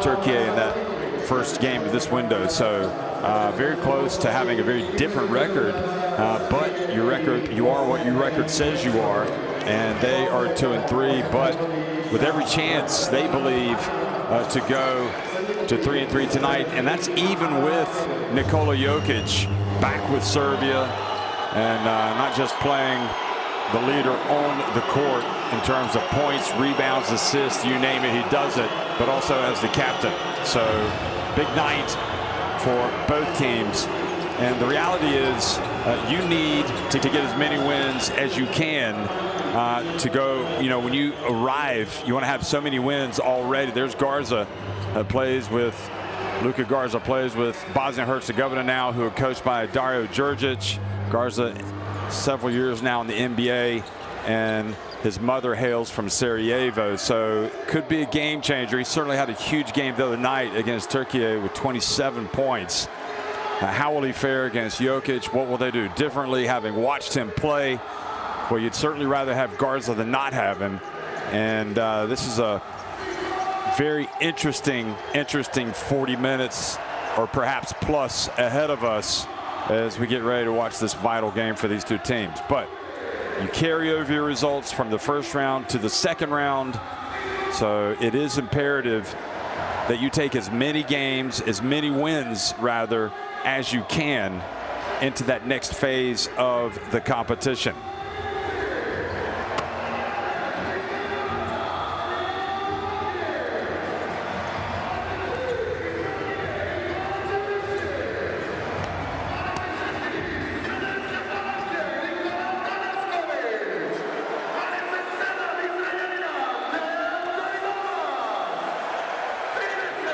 Turkey in that first game of this window. So very close to having a very different record, but your record, you are what your record says you are, and they are 2-3. But with every chance, they believe to go to 3-3 tonight, and that's even with Nikola Jokic back with Serbia, and not just playing the leader on the court in terms of points, rebounds, assists, you name it, he does it, but also as the captain. So big night for both teams. And the reality is you need to get as many wins as you can to go, you know, when you arrive, you want to have so many wins already. There's Garza plays with, Luka Garza plays with Bosnia Herzegovina now, who are coached by Dario Djurgic. Garza several years now in the NBA, and his mother hails from Sarajevo, so could be a game changer. He certainly had a huge game the other night against Turkey with 27 points. How will he fare against Jokic? What will they do differently, having watched him play? Well, you'd certainly rather have Garza than not have him, and this is a very interesting 40 minutes or perhaps plus ahead of us as we get ready to watch this vital game for these two teams. But you carry over your results from the first round to the second round, so it is imperative that you take as many games, as many wins rather, as you can into that next phase of the competition.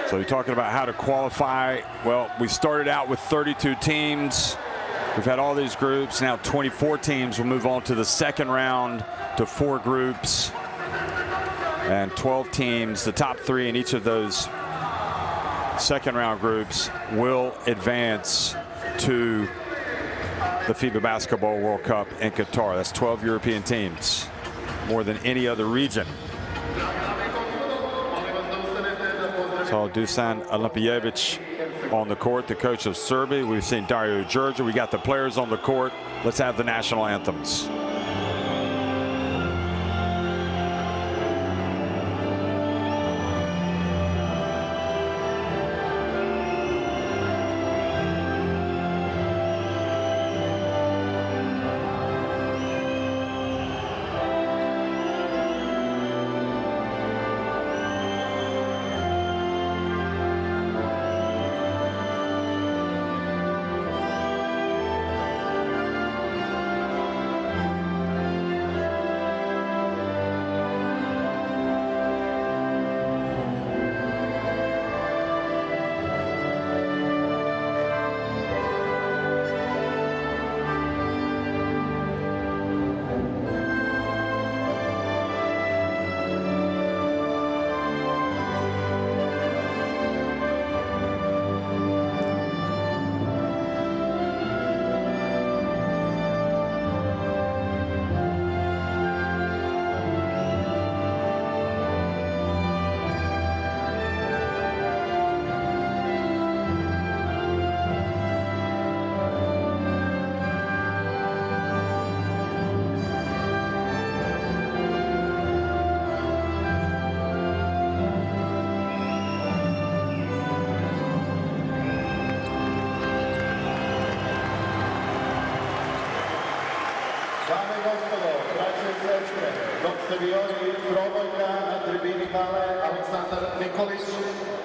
So you're talking about how to qualify. Well, we started out with 32 teams. We've had all these groups. Now 24 teams will move on to the second round to 4 groups. And 12 teams, the top 3 in each of those second round groups, will advance to the FIBA Basketball World Cup in Qatar. That's 12 European teams, more than any other region. So Dusan Olimpijevic on the court, the coach of Serbia. We've seen Dario Djurgic. We got the players on the court. Let's have the national anthems.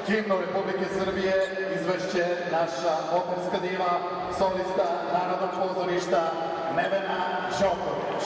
Himnu Republike Srbije izvešće naša operska diva, solista Narodnog pozorišta Nevena Đoković.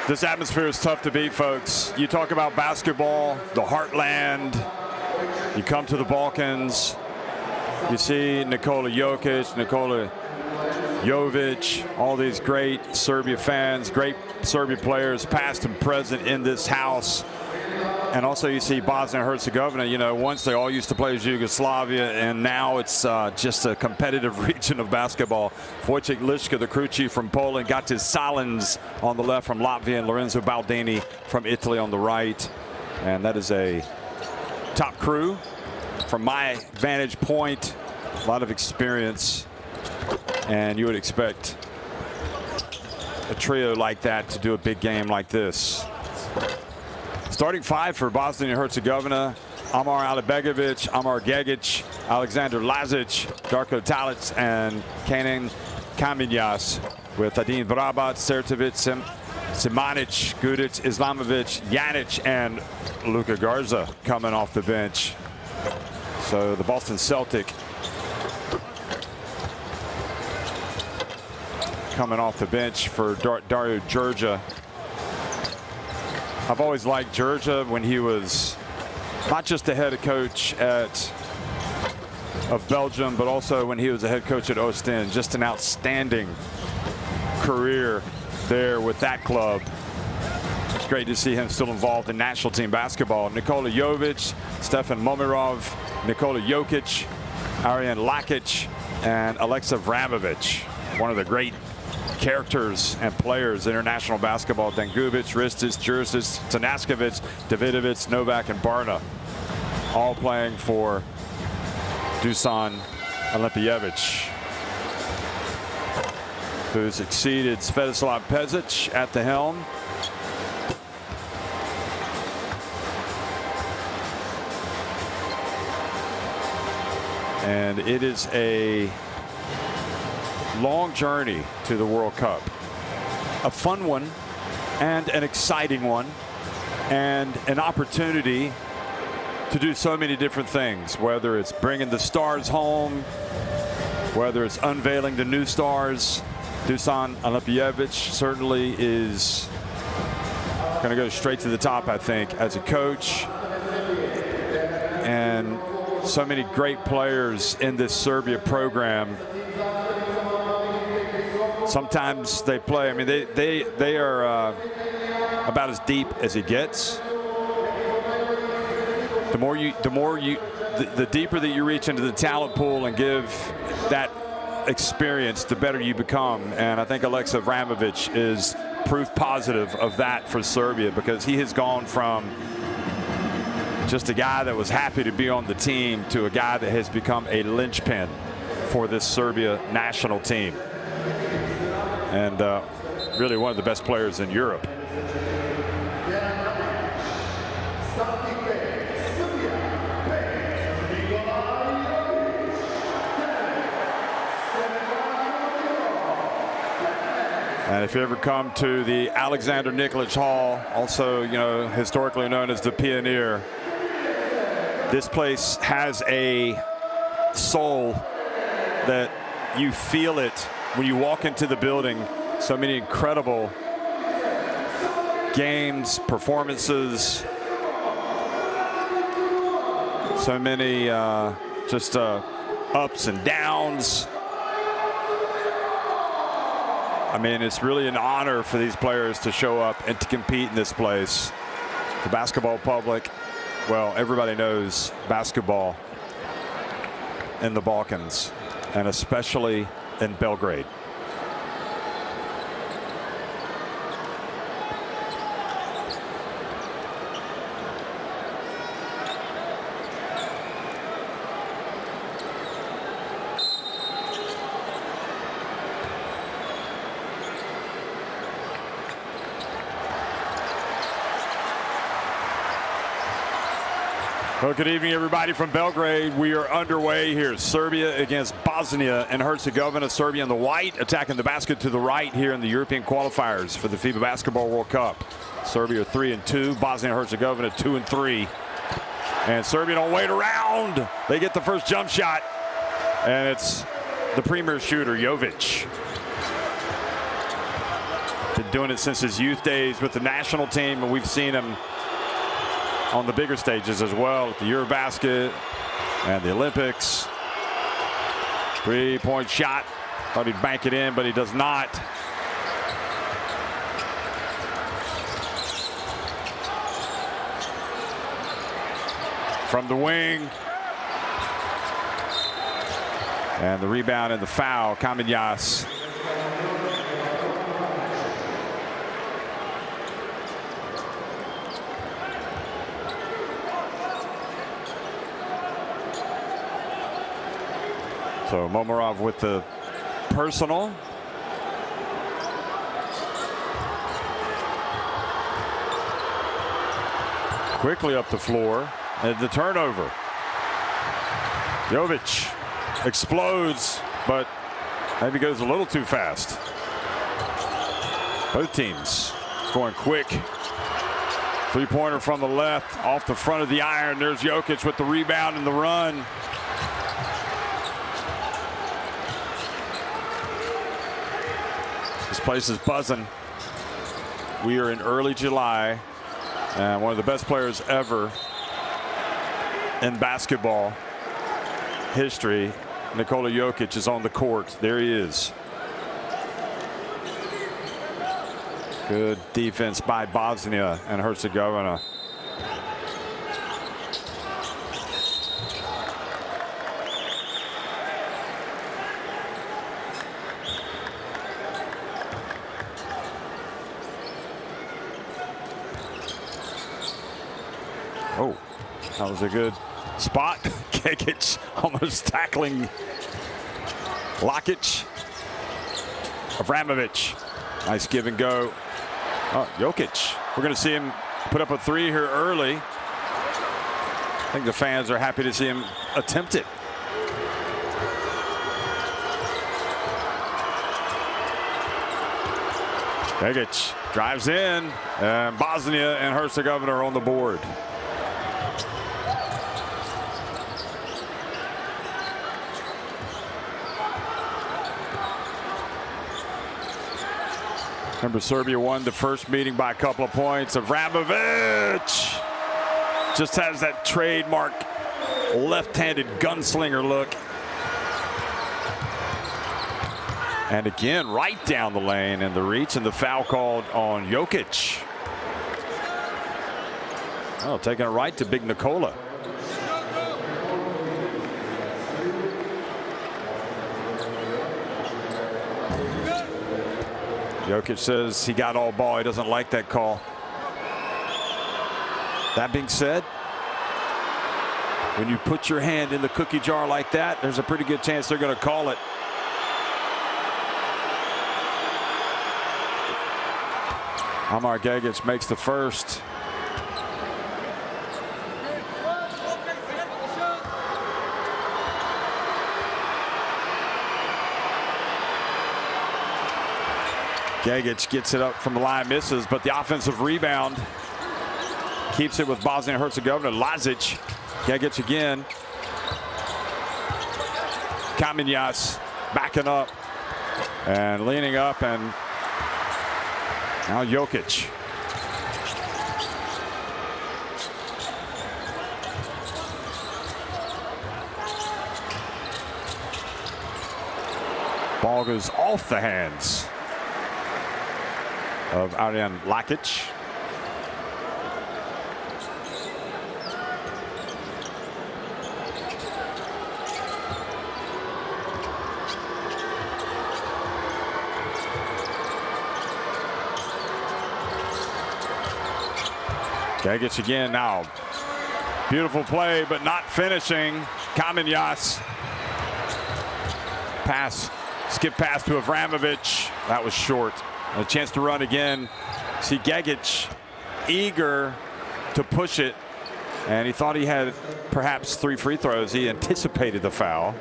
This atmosphere is tough to beat, folks. You talk about basketball, the heartland. You come to the Balkans. You see Nikola Jokic, Nikola Jovic, all these great Serbia fans, great Serbia players, past and present in this house. And also you see Bosnia and Herzegovina, you know, once they all used to play as Yugoslavia, and now it's just a competitive region of basketball. Wojciech Liszka, the crew chief from Poland, got his Salins on the left from Latvia, and Lorenzo Baldini from Italy on the right. And that is a top crew. From my vantage point, a lot of experience, and you would expect a trio like that to do a big game like this. Starting five for Bosnia and Herzegovina: Amar Alibegovic, Amar Gegic, Alexander Lazic, Darko Talic, and Kenan Kamenjas, with Adin Vrabac, Sertovic, Simanic, Gudic, Islamovic, Janic, and Luka Garza coming off the bench. So the Boston Celtic coming off the bench for Dario Georgia. I've always liked Georgia when he was not just the head coach of Belgium, but also when he was the head coach at Ostend. Just an outstanding career there with that club. It's great to see him still involved in national team basketball. Nikola Jovic, Stefan Momirov, Nikola Jokic, Arjan Lakic, and Aleksa Vramovic. One of the great characters and players in international basketball: Dangubic, Ristis, Jurisic, Tanaskovic, Davidovic, Novak, and Barna, all playing for Dusan Olimpijevic, who succeeded Svetislav Pezic at the helm. And it is a long journey to the World Cup. A fun one and an exciting one, and an opportunity to do so many different things, whether it's bringing the stars home, whether it's unveiling the new stars. Dusan Olimpijevic certainly is going to go straight to the top, I think, as a coach. And so many great players in this Serbia program. Sometimes they play, I mean, they are about as deep as it gets. The deeper that you reach into the talent pool and give that experience, the better you become. And I think Aleksa Vramovic is proof positive of that for Serbia, because he has gone from just a guy that was happy to be on the team to a guy that has become a linchpin for this Serbia national team. And really one of the best players in Europe. And if you ever come to the Alexander Nikolic Hall, also, you know, historically known as the Pioneer, this place has a soul that you feel it when you walk into the building. So many incredible games, performances, so many ups and downs. I mean, it's really an honor for these players to show up and to compete in this place. The basketball public, well, everybody knows basketball in the Balkans, and especially in Belgrade. Well, good evening, everybody from Belgrade. We are underway here. Serbia against Bosnia and Herzegovina. Serbia in the white, attacking the basket to the right here in the European qualifiers for the FIBA Basketball World Cup. Serbia 3-2, Bosnia and Herzegovina 2-3. And Serbia don't wait around. They get the first jump shot, and it's the premier shooter, Jovic. Been doing it since his youth days with the national team, and we've seen him on the bigger stages as well, at the Eurobasket and the Olympics. 3-point shot. Thought he'd bank it in, but he does not. From the wing. And the rebound and the foul, Kamenias. So Momarov with the personal. Quickly up the floor, and the turnover. Jovic explodes, but maybe goes a little too fast. Both teams going quick. Three-pointer from the left, off the front of the iron. There's Jokic with the rebound and the run. This place is buzzing. We are in early July, and one of the best players ever in basketball history, Nikola Jokic, is on the court. There he is. Good defense by Bosnia and Herzegovina. Oh, that was a good spot. Kekic almost tackling Lakic. Avramovic. Nice give and go. Oh, Jokic. We're going to see him put up a three here early. I think the fans are happy to see him attempt it. Kekic drives in, and Bosnia and Herzegovina are on the board. Remember, Serbia won the first meeting by a couple of points. Avramovic just has that trademark left-handed gunslinger look. And again, right down the lane in the reach, and the foul called on Jokic. Oh, taking it right to Big Nikola. Jokic says he got all ball. He doesn't like that call. That being said, when you put your hand in the cookie jar like that, there's a pretty good chance they're going to call it. Amar Gegic makes the first. Gegic gets it up from the line, misses, but the offensive rebound keeps it with Bosnia and Herzegovina. Lazic, Gegic again. Kamenias backing up and leaning up, and now Jokic. Ball goes off the hands of Arjan Lakic. Gegic again now. Beautiful play, but not finishing. Kamenias. Pass, skip pass to Avramovic. That was short. A chance to run again. See Gegic eager to push it, and he thought he had perhaps 3 free throws. He anticipated the foul.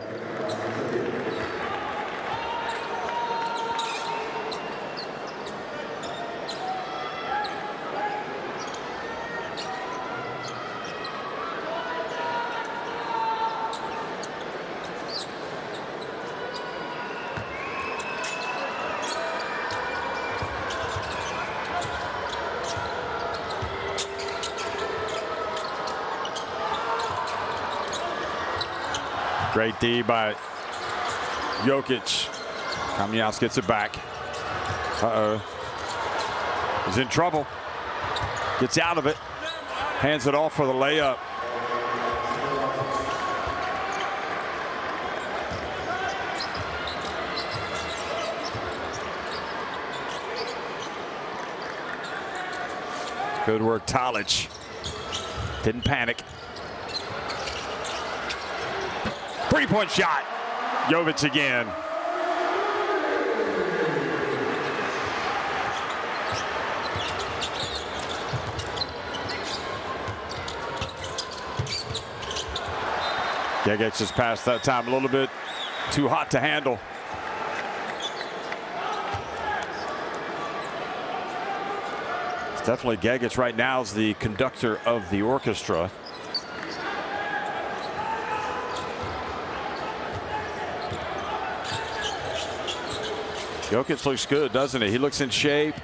Great D by Jokic. Kamias gets it back. He's in trouble. Gets out of it. Hands it off for the layup. Good work, Talic. Didn't panic. Three-point shot. Jovic again. Gegic just passed that time a little bit too hot to handle. It's definitely Gegic right now is the conductor of the orchestra. Jokic looks good, doesn't he? He looks in shape.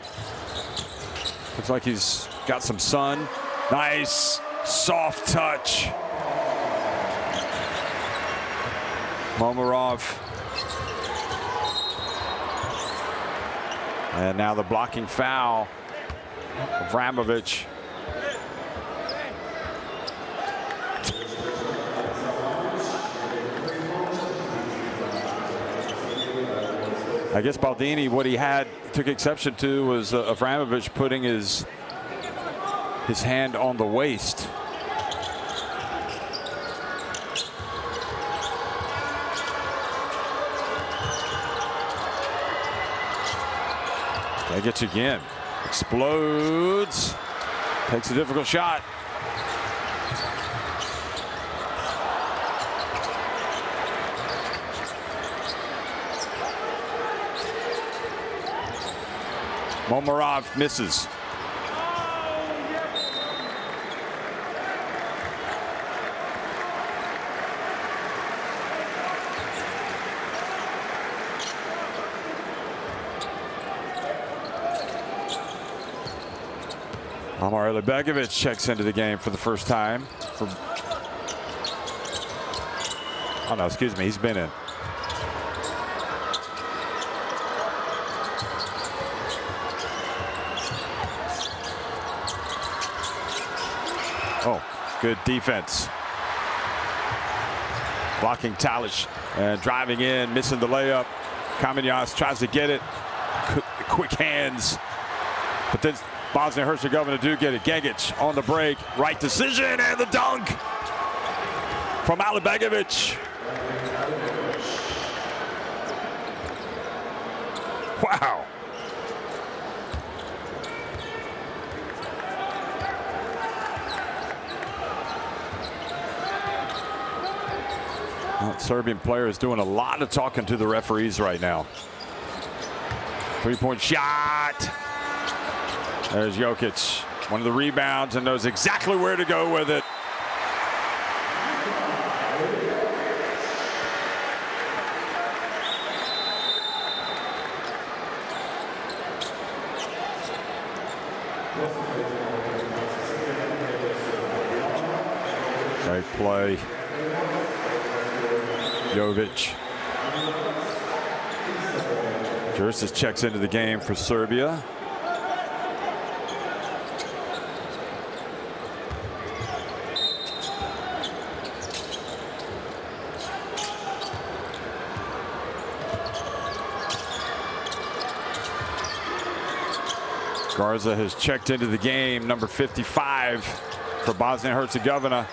Looks like he's got some sun. Nice soft touch. Momarov. And now the blocking foul. Vramovic. I guess Baldini, what he took exception to was Vramovic putting his hand on the waist. Gegic again. Explodes. Takes a difficult shot. Momarov misses. Amar Lebegovic checks into the game for the first time. Oh no, excuse me, he's been in. Oh, good defense. Blocking Talic and driving in, missing the layup. Kamias tries to get it. Quick hands. But then Bosnia Herzegovina do get it. Gegic on the break. Right decision and the dunk from Alibegovic. Wow. Well, Serbian player is doing a lot of talking to the referees right now. Three-point shot. There's Jokic, one of the rebounds, and knows exactly where to go with it. Great play. Jovic. Jurisic checks into the game for Serbia. Garza has checked into the game, number 55 for Bosnia Herzegovina.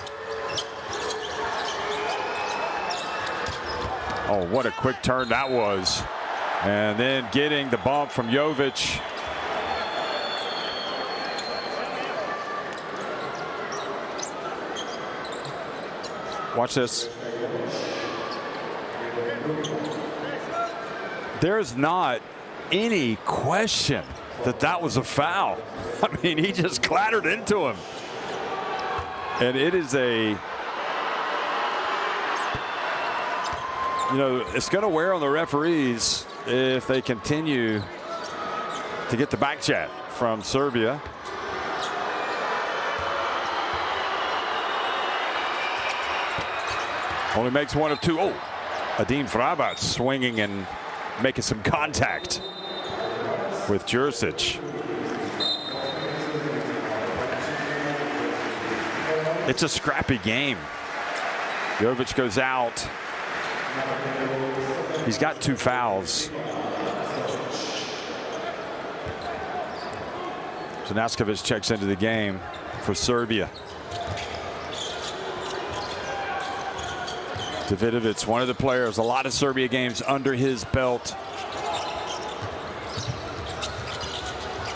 Oh, what a quick turn that was. And then getting the bump from Jovic. Watch this. There's not any question that was a foul. I mean, he just clattered into him. And it is it's going to wear on the referees if they continue to get the back chat from Serbia. Only makes one of two. Oh, Adin Vrabac swinging and making some contact with Jurisic. It's a scrappy game. Jovic goes out. He's got 2 fouls. Tanaskovic checks into the game for Serbia. Davidovic, one of the players, a lot of Serbia games under his belt.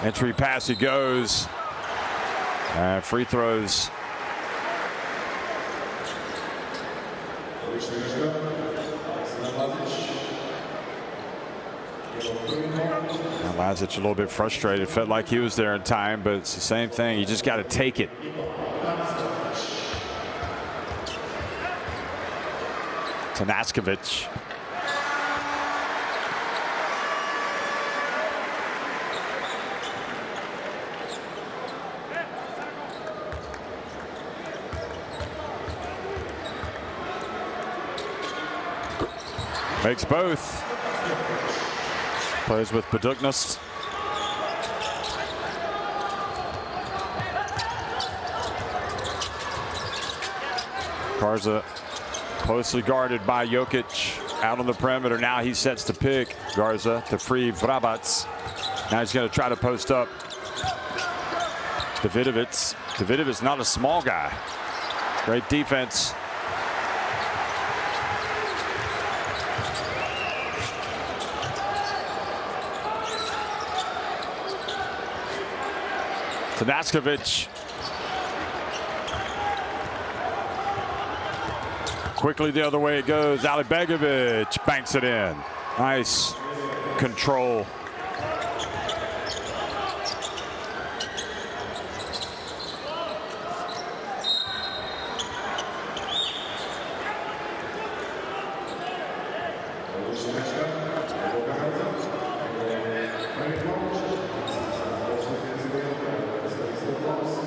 Entry pass, he goes. Free throws. Lazic a little bit frustrated. Felt like he was there in time, but it's the same thing. You just got to take it. Tanaskovic. Makes both. Plays with Paduknas. Garza closely guarded by Jokic out on the perimeter. Now he sets the pick. Garza to free Vrabac. Now he's going to try to post up Davidovic. Davidovic not a small guy. Great defense. Tanaskovic. Quickly the other way it goes. Alibegovic banks it in. Nice control.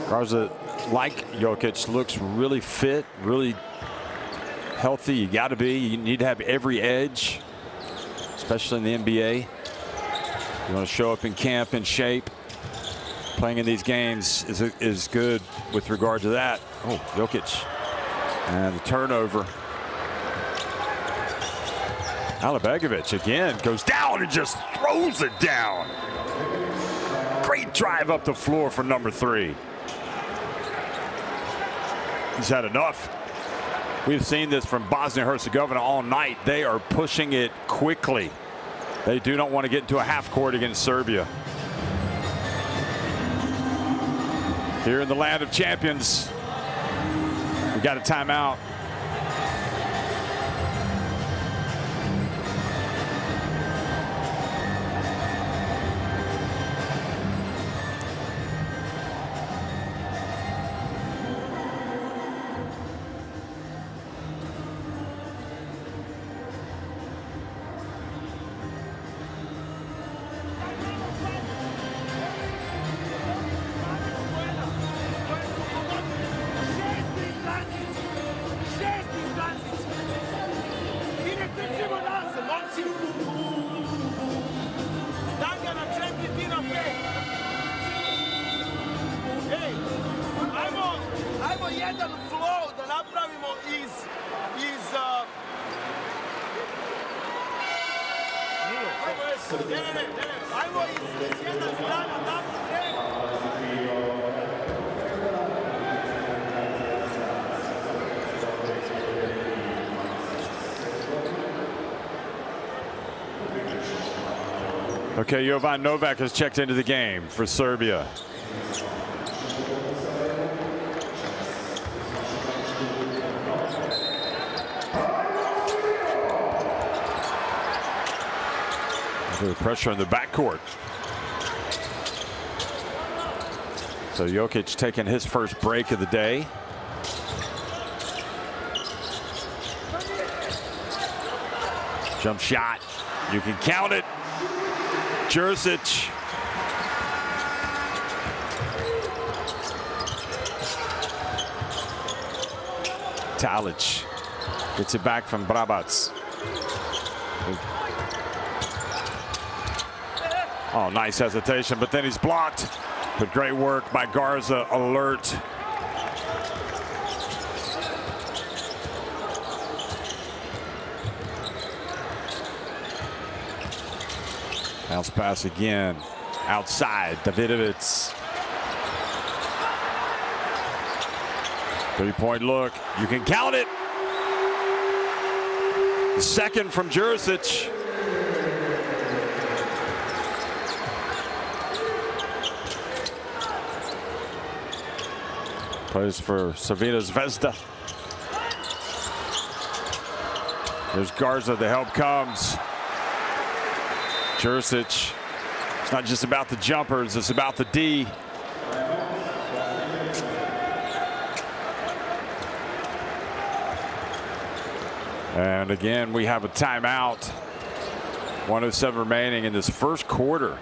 Garza, like Jokic, looks really fit, really healthy. You got to be. You need to have every edge, especially in the NBA. You want to show up in camp in shape. Playing in these games is good with regard to that. Oh, Jokic. And the turnover. Alibegovic again goes down and just throws it down. Great drive up the floor for number 3. He's had enough. We've seen this from Bosnia and Herzegovina all night. They are pushing it quickly. They do not want to get into a half court against Serbia. Here in the land of champions, we got a timeout. Okay, Jovan Novak has checked into the game for Serbia. Pressure in the backcourt. So Jokic taking his first break of the day. Jump shot. You can count it. Jurisic. Talic. Gets it back from Brabac. Oh, nice hesitation, but then he's blocked. But great work by Garza, alert. Bounce pass again. Outside, Davidovic. Three-point look. You can count it. The second from Jurisic. Plays for Crvena Zvezda. There's Garza. The help comes. Jurisic. It's not just about the jumpers. It's about the D. And again, we have a timeout. 1:07 remaining in this first quarter.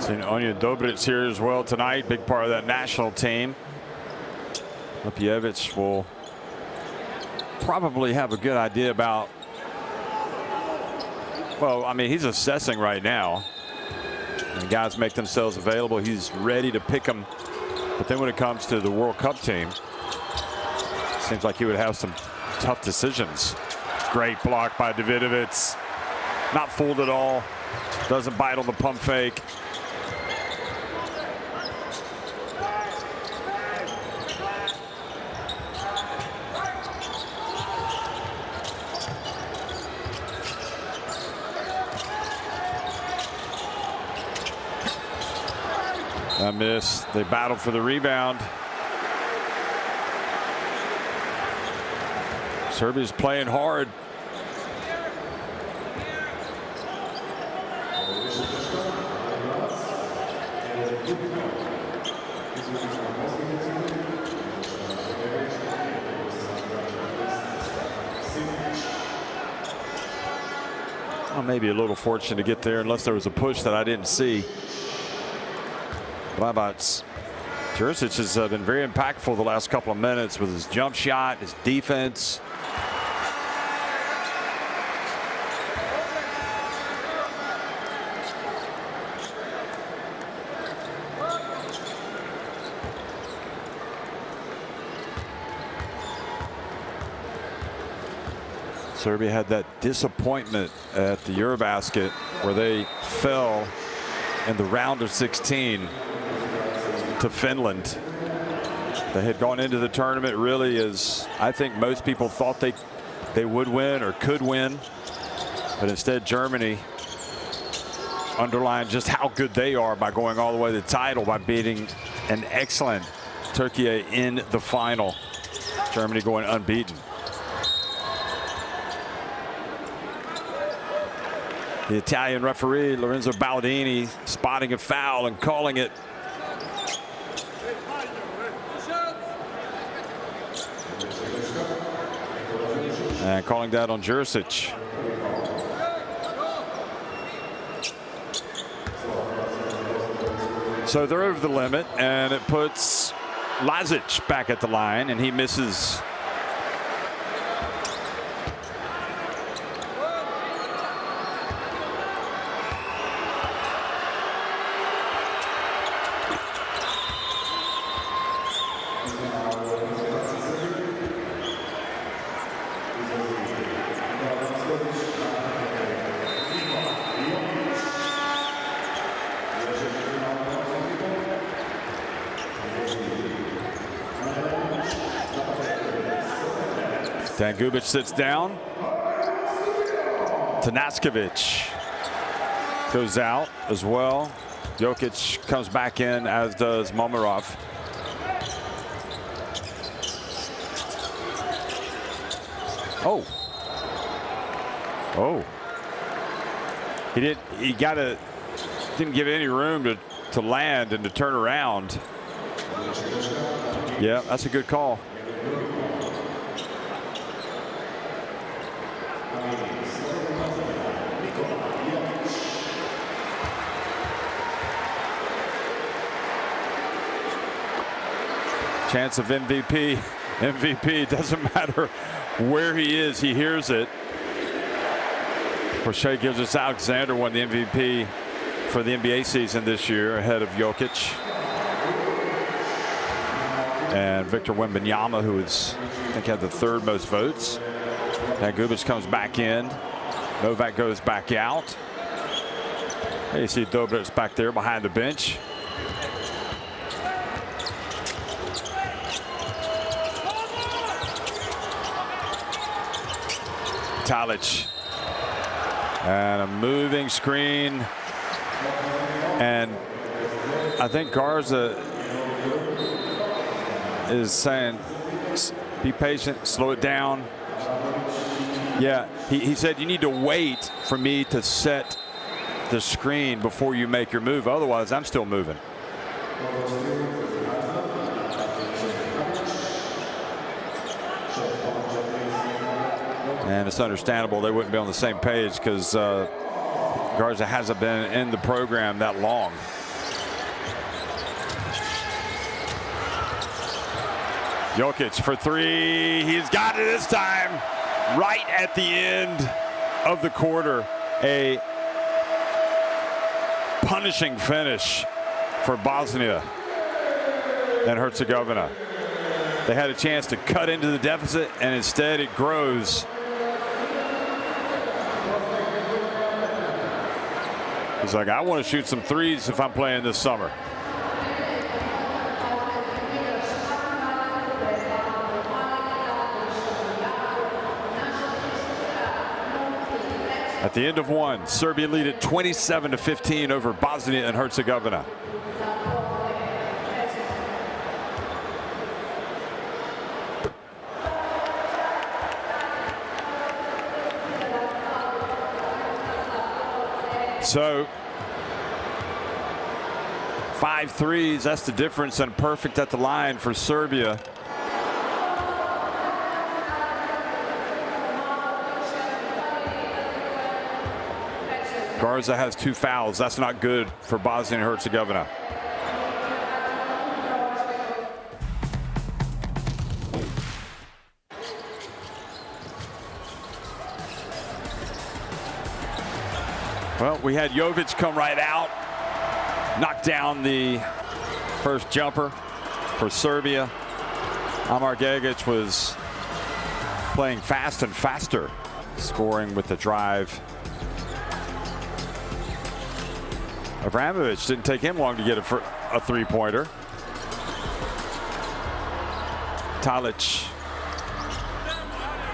Seen Onja Dobric here as well tonight, big part of that national team. Lipjevic will probably have a good idea about, well, I mean, he's assessing right now. And guys make themselves available. He's ready to pick them. But then when it comes to the World Cup team, seems like he would have some tough decisions. Great block by Davidovic. Not fooled at all. Doesn't bite on the pump fake. A miss. They battle for the rebound. Serbia's playing hard. Well, maybe a little fortunate to get there, unless there was a push that I didn't see. Brabac. Jurisic has been very impactful the last couple of minutes with his jump shot, his defense. Serbia had that disappointment at the Eurobasket where they fell in the round of 16 to Finland. They had gone into the tournament really as I think most people thought they would win or could win, but instead Germany underlined just how good they are by going all the way to the title by beating an excellent Turkey in the final. Germany going unbeaten. The Italian referee Lorenzo Baldini spotting a foul and calling it. And calling that on Jurisic. So they're over the limit, and it puts Lazic back at the line, and he misses. Dangubic sits down. Tanaskovic goes out as well. Jokic comes back in, as does Momirov. Oh. He didn't give any room to land and to turn around. Yeah, that's a good call. Chance of MVP. MVP, doesn't matter where he is, he hears it. Shea Gilgeous-Alexander won the MVP for the NBA season this year ahead of Jokic. And Victor Wembanyama, who is, I think, had the third most votes. Dangubic comes back in. Novak goes back out. Hey, you see Dobric back there behind the bench. Talic. And a moving screen. And I think Garza is saying, be patient, slow it down. Yeah, he said, you need to wait for me to set the screen before you make your move. Otherwise, I'm still moving. And it's understandable they wouldn't be on the same page because Garza hasn't been in the program that long. Jokic for three. He's got it this time. Right at the end of the quarter. A punishing finish for Bosnia and Herzegovina. They had a chance to cut into the deficit, and instead it grows. He's like, I want to shoot some threes if I'm playing this summer. At the end of one, Serbia lead at 27-15 over Bosnia and Herzegovina. So 5 threes, that's the difference, and perfect at the line for Serbia. Garza has 2 fouls. That's not good for Bosnia and Herzegovina. Well, we had Jovic come right out, knock down the first jumper for Serbia. Amar Gegic was playing fast and faster, scoring with the drive. Avramovic didn't take him long to get a three-pointer. Talic.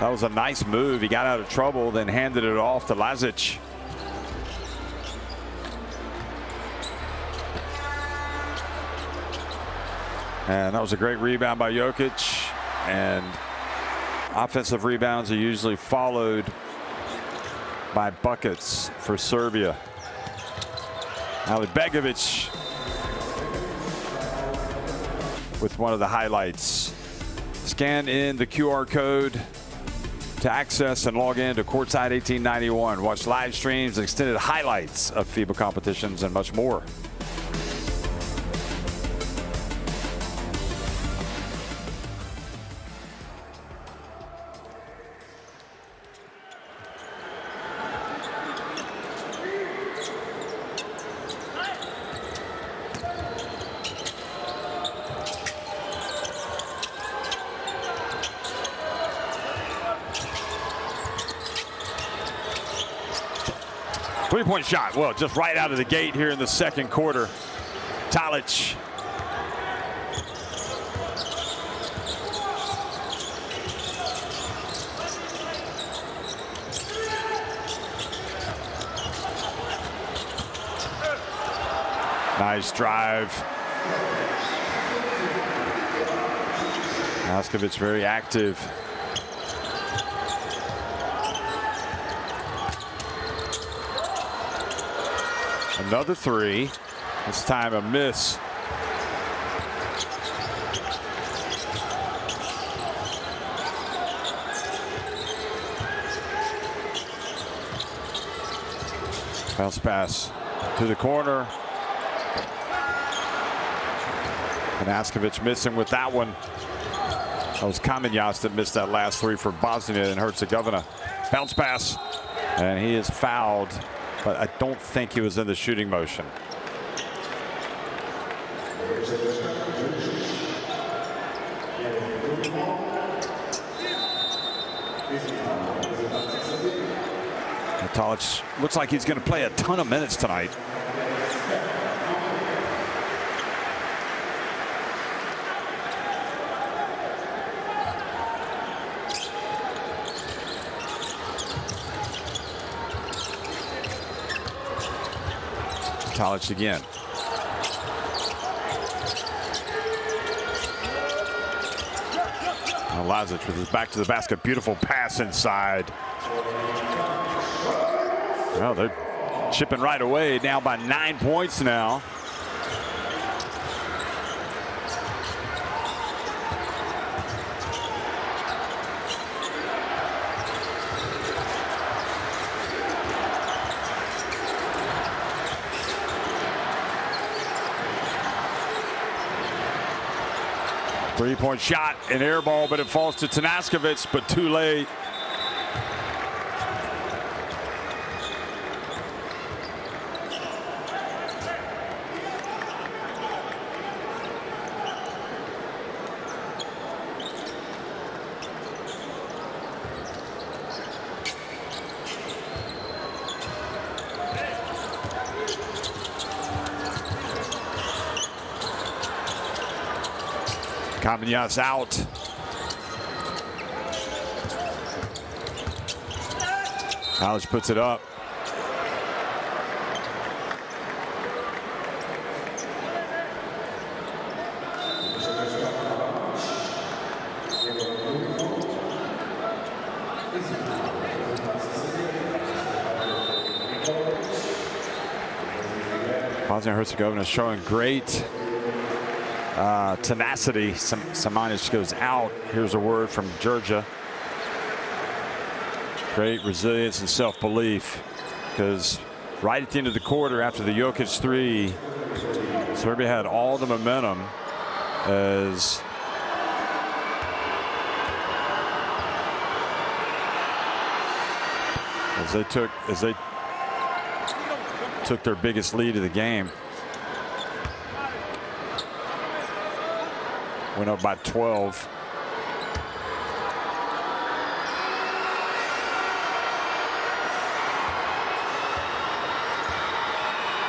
That was a nice move. He got out of trouble, then handed it off to Lazic. And that was a great rebound by Jokic. And offensive rebounds are usually followed by buckets for Serbia. Ali Begovic with one of the highlights. Scan in the QR code to access and log in to Courtside 1891. Watch live streams, extended highlights of FIBA competitions, and much more. Three-point shot, well, just right out of the gate here in the second quarter. Talic. Nice drive. Laskovic very active. Another three. This time a miss. Bounce pass to the corner. And Laskovic missing with that one. That was Kamenjas that missed that last three for Bosnia and Herzegovina. Bounce pass. And he is fouled, but I don't think he was in the shooting motion. Tolic looks like he's going to play a ton of minutes tonight. Tolic again. Lazic with his back to the basket. Beautiful pass inside. Well, they're chipping right away, now by 9 points now. Three-point shot, an air ball, but it falls to Tanaskovic, but too late. Kamenjas out. Tolic puts it up. Bosnia and Herzegovina showing great tenacity. Samanic goes out. Here's a word from Georgia. Great resilience and self-belief, because right at the end of the quarter after the Jokic three, Serbia had all the momentum as they took their biggest lead of the game. Went up by 12.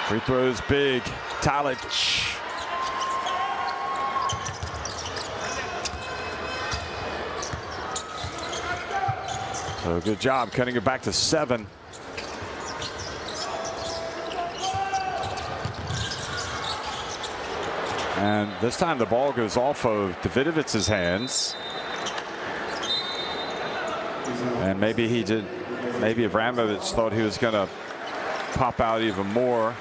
Free throws big. Tolic. So good job cutting it back to 7. And this time the ball goes off of Davidovic's hands. And maybe Abramovic thought he was going to pop out even more.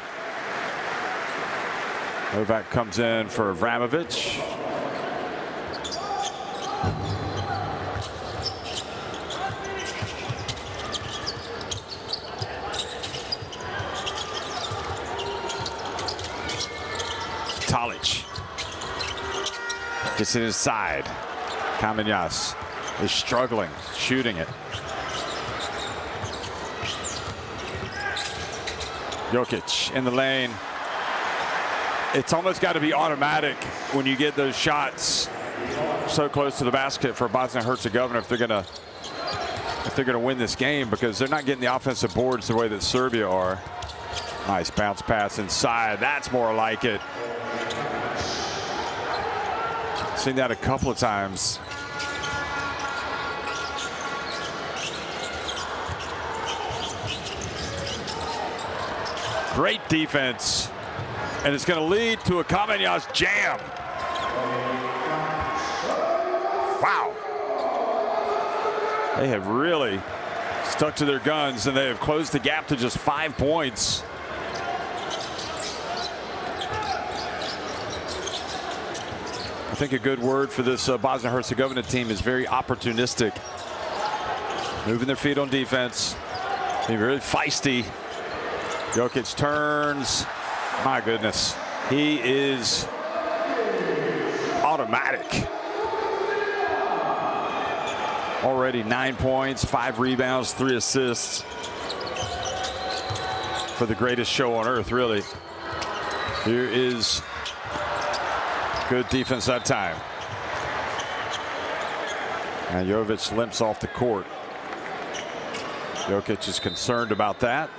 Novak comes in for Abramovic. Tolic gets it inside. Kamenjas is struggling, shooting it. Jokic in the lane. It's almost got to be automatic when you get those shots so close to the basket for Bosnia and Herzegovina if they're gonna win this game, because they're not getting the offensive boards the way that Serbia are. Nice bounce pass inside. That's more like it. Seen that a couple of times. Great defense And it's going to lead to a Kamenyas jam. Wow. They have really stuck to their guns, and they have closed the gap to just 5 points. I think a good word for this Bosnia-Herzegovina team is very opportunistic. Moving their feet on defense. Being very feisty. Jokic turns. My goodness. He is automatic. Already 9 points, 5 rebounds, 3 assists. For the greatest show on earth, really. Here is good defense that time. And Jovic limps off the court. Jokic is concerned about that.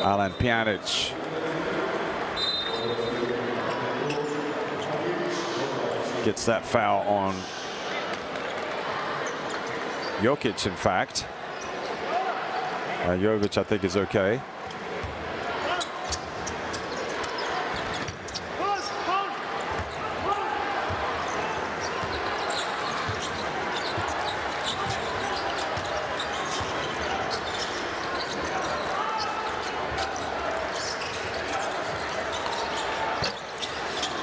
Alan Pjanic. Gets that foul on Jokic, in fact. Jovic, I think, is okay.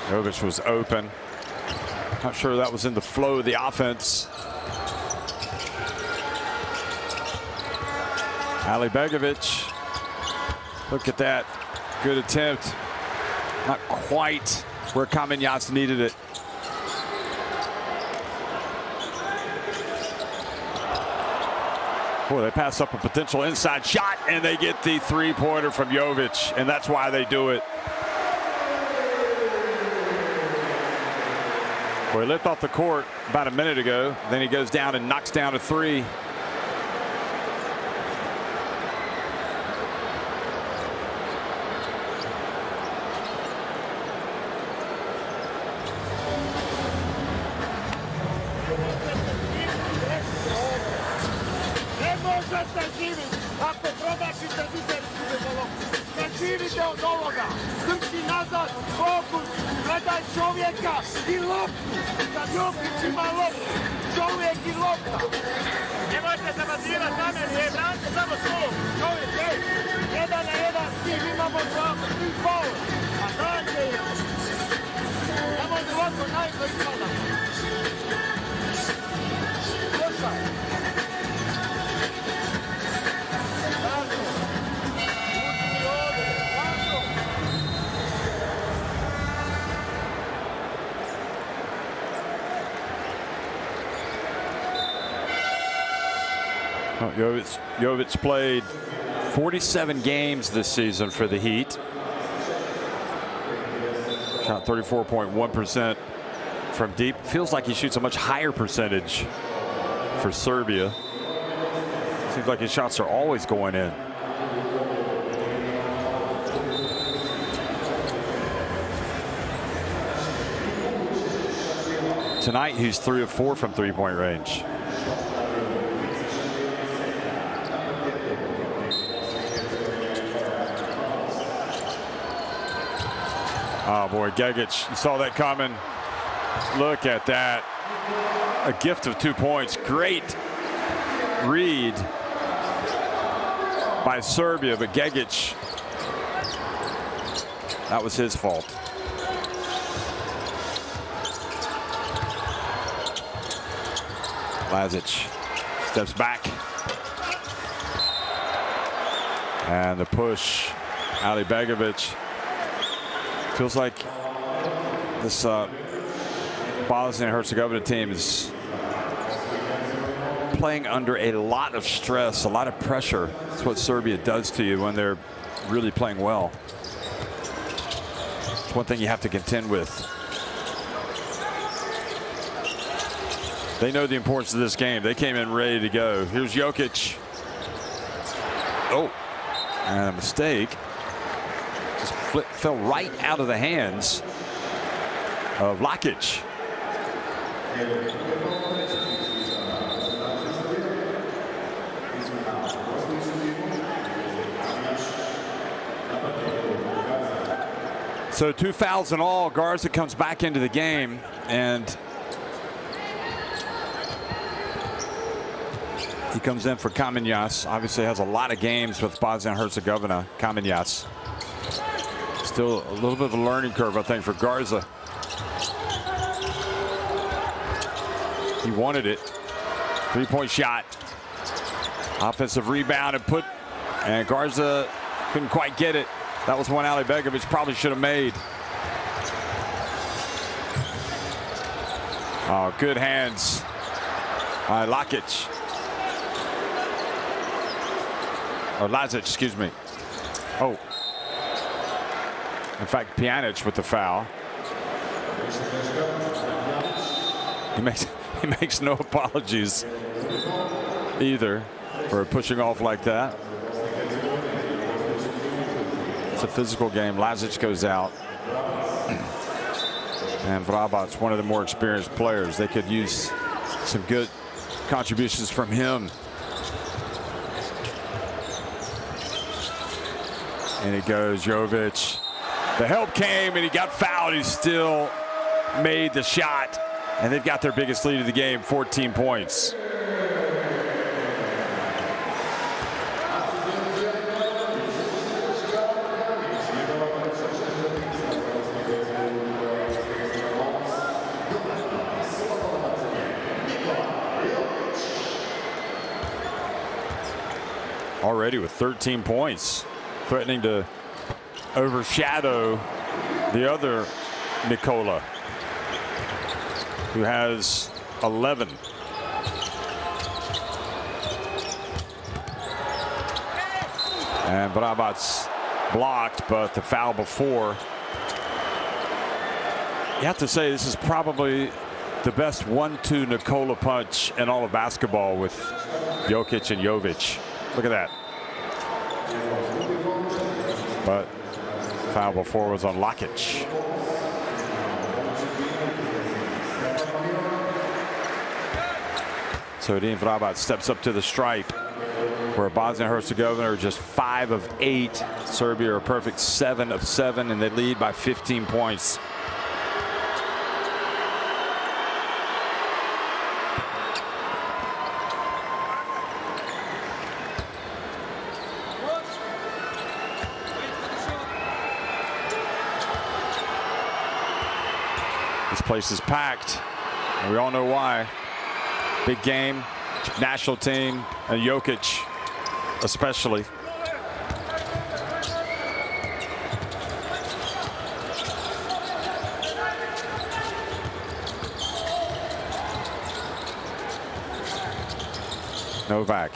Jovic was open. Not sure that was in the flow of the offense. Ali Begovic. Look at that. Good attempt. Not quite where Kamenyas needed it. Boy, they pass up a potential inside shot, and they get the three-pointer from Jovic, and that's why they do it. Well, he lifted off the court about a minute ago. Then he goes down and knocks down a three. živite od ovoga. Trči nazad, fokus, gledaj čovjeka i loptu. Kad Jokić ima loptu, čovjek i lopta. Nemojte se bazirati na mene, branite samo svog. Čovjek, ej, 1 na 1 s tim imamo 3 faul. A branite je. Samo ovako najbolj ispada. Slušaj. Jovic played 47 games this season for the Heat. Shot 34.1% from deep. Feels like he shoots a much higher percentage for Serbia. Seems like his shots are always going in. Tonight he's 3 of 4 from three-point range. Oh boy, Gegic, you saw that coming. Look at that. A gift of 2 points. Great read by Serbia, but Gegic, that was his fault. Lazic steps back. And the push, Ali Begovic. Feels like this Bosnia and Herzegovina team is playing under a lot of stress, a lot of pressure. That's what Serbia does to you when they're really playing well. It's one thing you have to contend with. They know the importance of this game. They came in ready to go. Here's Jokic. Oh, and a mistake. Just fell right out of the hands of Lakic. So 2 fouls in all. Garza comes back into the game, and he comes in for Kamenjas. Obviously has a lot of games with Bosnia and Herzegovina. Kamenjas. Still a little bit of a learning curve, I think, for Garza. He wanted it. 3-point shot. Offensive rebound and Garza couldn't quite get it. That was one Ali Begovic probably should have made. Oh, good hands by Lakic. Or Lazic, excuse me. Oh. In fact, Pjanic with the foul. He makes no apologies either for pushing off like that. It's a physical game. Lazic goes out. And Vrabac's one of the more experienced players. They could use some good contributions from him. And it goes Jovic. The help came and he got fouled. He still made the shot. And they've got their biggest lead of the game, 14 points. Already with 13 points, threatening to overshadow the other Nikola, who has 11. And Vrabac's blocked, but the foul before. You have to say this is probably the best 1-2 Nikola punch in all of basketball with Jokic and Jovic. Look at that. But foul before was on Lakic. So Dean Vrabac steps up to the stripe, where Bosnia and Herzegovina are just 5 of 8. Serbia are a perfect 7 of 7, and they lead by 15 points. This place is packed, and we all know why. Big game, national team, and Jokic especially. Novak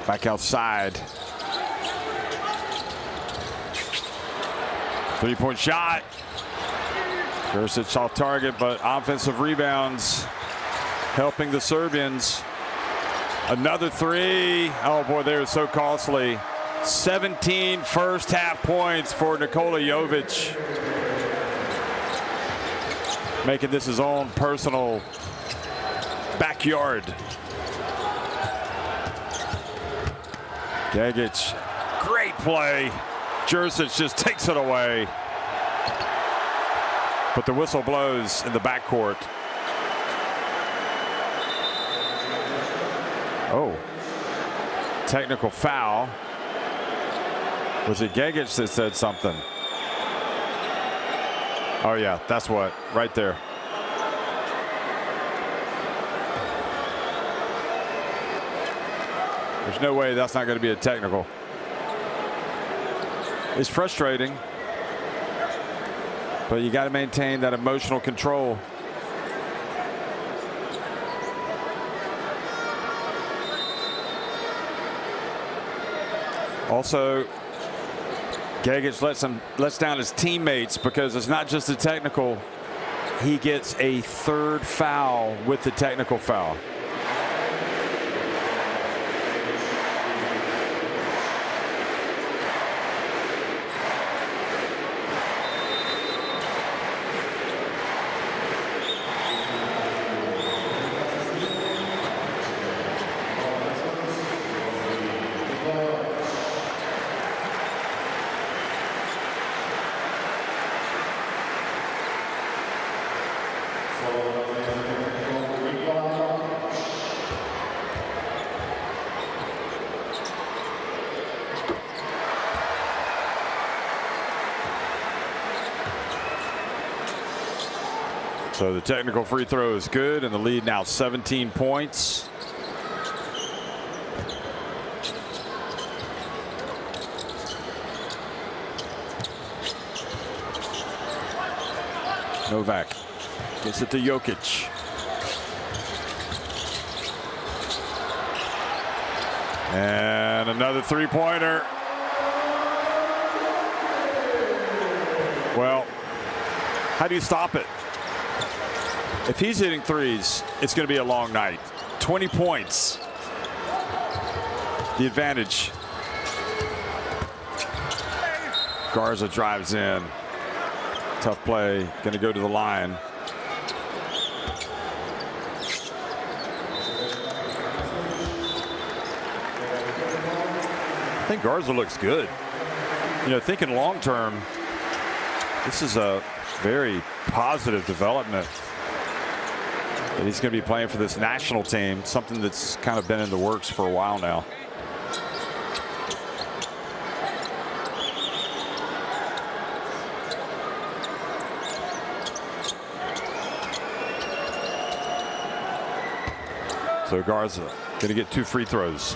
back outside. 3-point shot. Jursic off target, but offensive rebounds helping the Serbians. Another 3. Oh boy, they were so costly. 17 first half points for Nikola Jovic, making this his own personal backyard. Gagic, great play. Jursic just takes it away. But the whistle blows in the backcourt. Oh, technical foul. Was it Gagic that said something? Oh yeah, that's what, right there. There's no way that's not going to be a technical. It's frustrating, but you got to maintain that emotional control. Also, Gagic lets down his teammates because it's not just a technical. He gets a 3rd foul with the technical foul. So the technical free throw is good, and the lead now 17 points. Novak gets it to Jokic. And another three-pointer. Well, how do you stop it? If he's hitting threes, it's going to be a long night. 20 points. The advantage. Garza drives in. Tough play. Going to go to the line. I think Garza looks good. You know, thinking long term, this is a very positive development. And he's going to be playing for this national team, something that's kind of been in the works for a while now. So Garza going to get 2 free throws.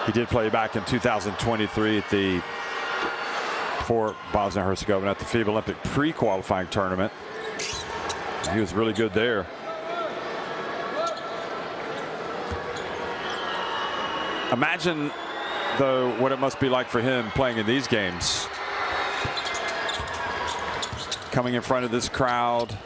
He did play back in 2023 at the for Bosnia and Herzegovina at the FIBA Olympic pre-qualifying tournament. He was really good there. Imagine, though, what it must be like for him playing in these games. Coming in front of this crowd.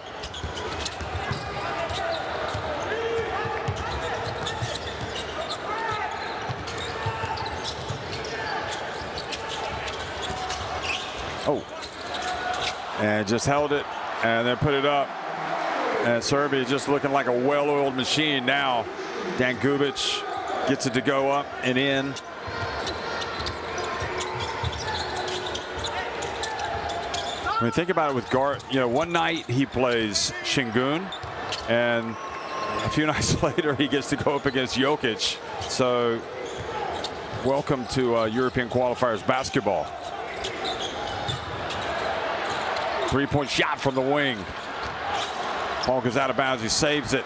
Oh, and just held it and then put it up. And Serbia just looking like a well-oiled machine now. Dan Gubic gets it to go up and in. I mean, think about it with Gar. You know, one night he plays Şengün, and a few nights later he gets to go up against Jokic. So, welcome to European Qualifiers basketball. 3-point shot from the wing. Ball goes out of bounds. He saves it.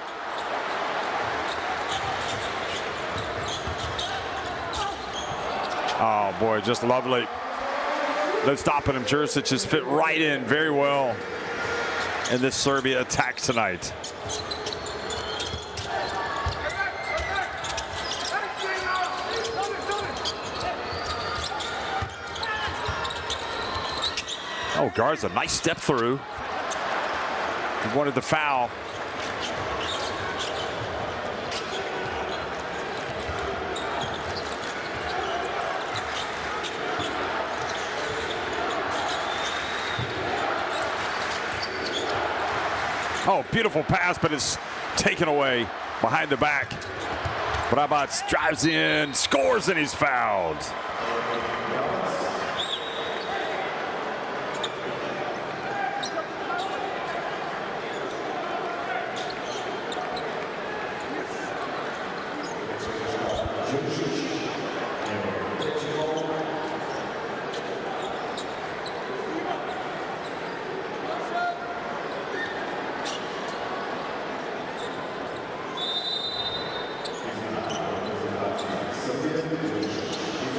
Oh, boy, just lovely. No stopping him. Jurisic has fit right in very well in this Serbia attack tonight. Oh, Garza, nice step through. He wanted the foul. Oh, beautiful pass, but it's taken away behind the back. Brabac drives in, scores, and he's fouled.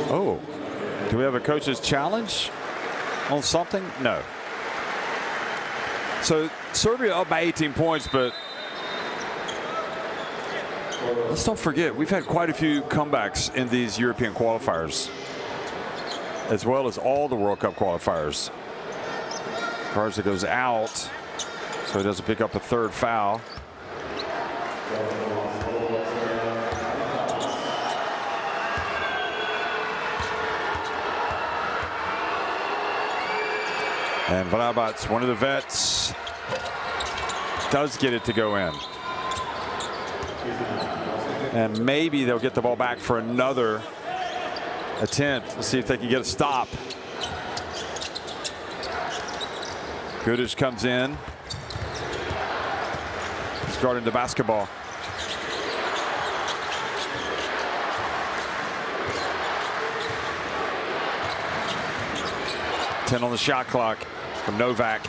Oh, do we have a coach's challenge on something? No. So Serbia up by 18 points, but let's don't forget, we've had quite a few comebacks in these European qualifiers, as well as all the World Cup qualifiers. Garza goes out, so he doesn't pick up a third foul. And Brabac, one of the vets, does get it to go in. And maybe they'll get the ball back for another attempt. Let's see if they can get a stop. Gudic comes in. He's guarding the basketball. 10 on the shot clock from Novak.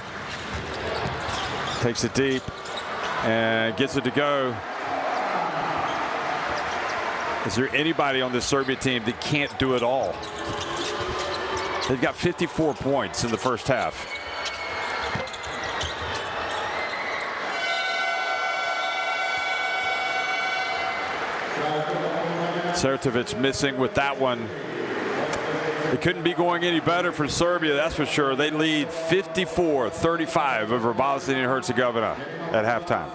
Takes it deep and gets it to go. Is there anybody on this Serbia team that can't do it all? They've got 54 points in the first half. Sertovic missing with that one. It couldn't be going any better for Serbia, that's for sure. They lead 54-35 over Bosnia and Herzegovina at halftime.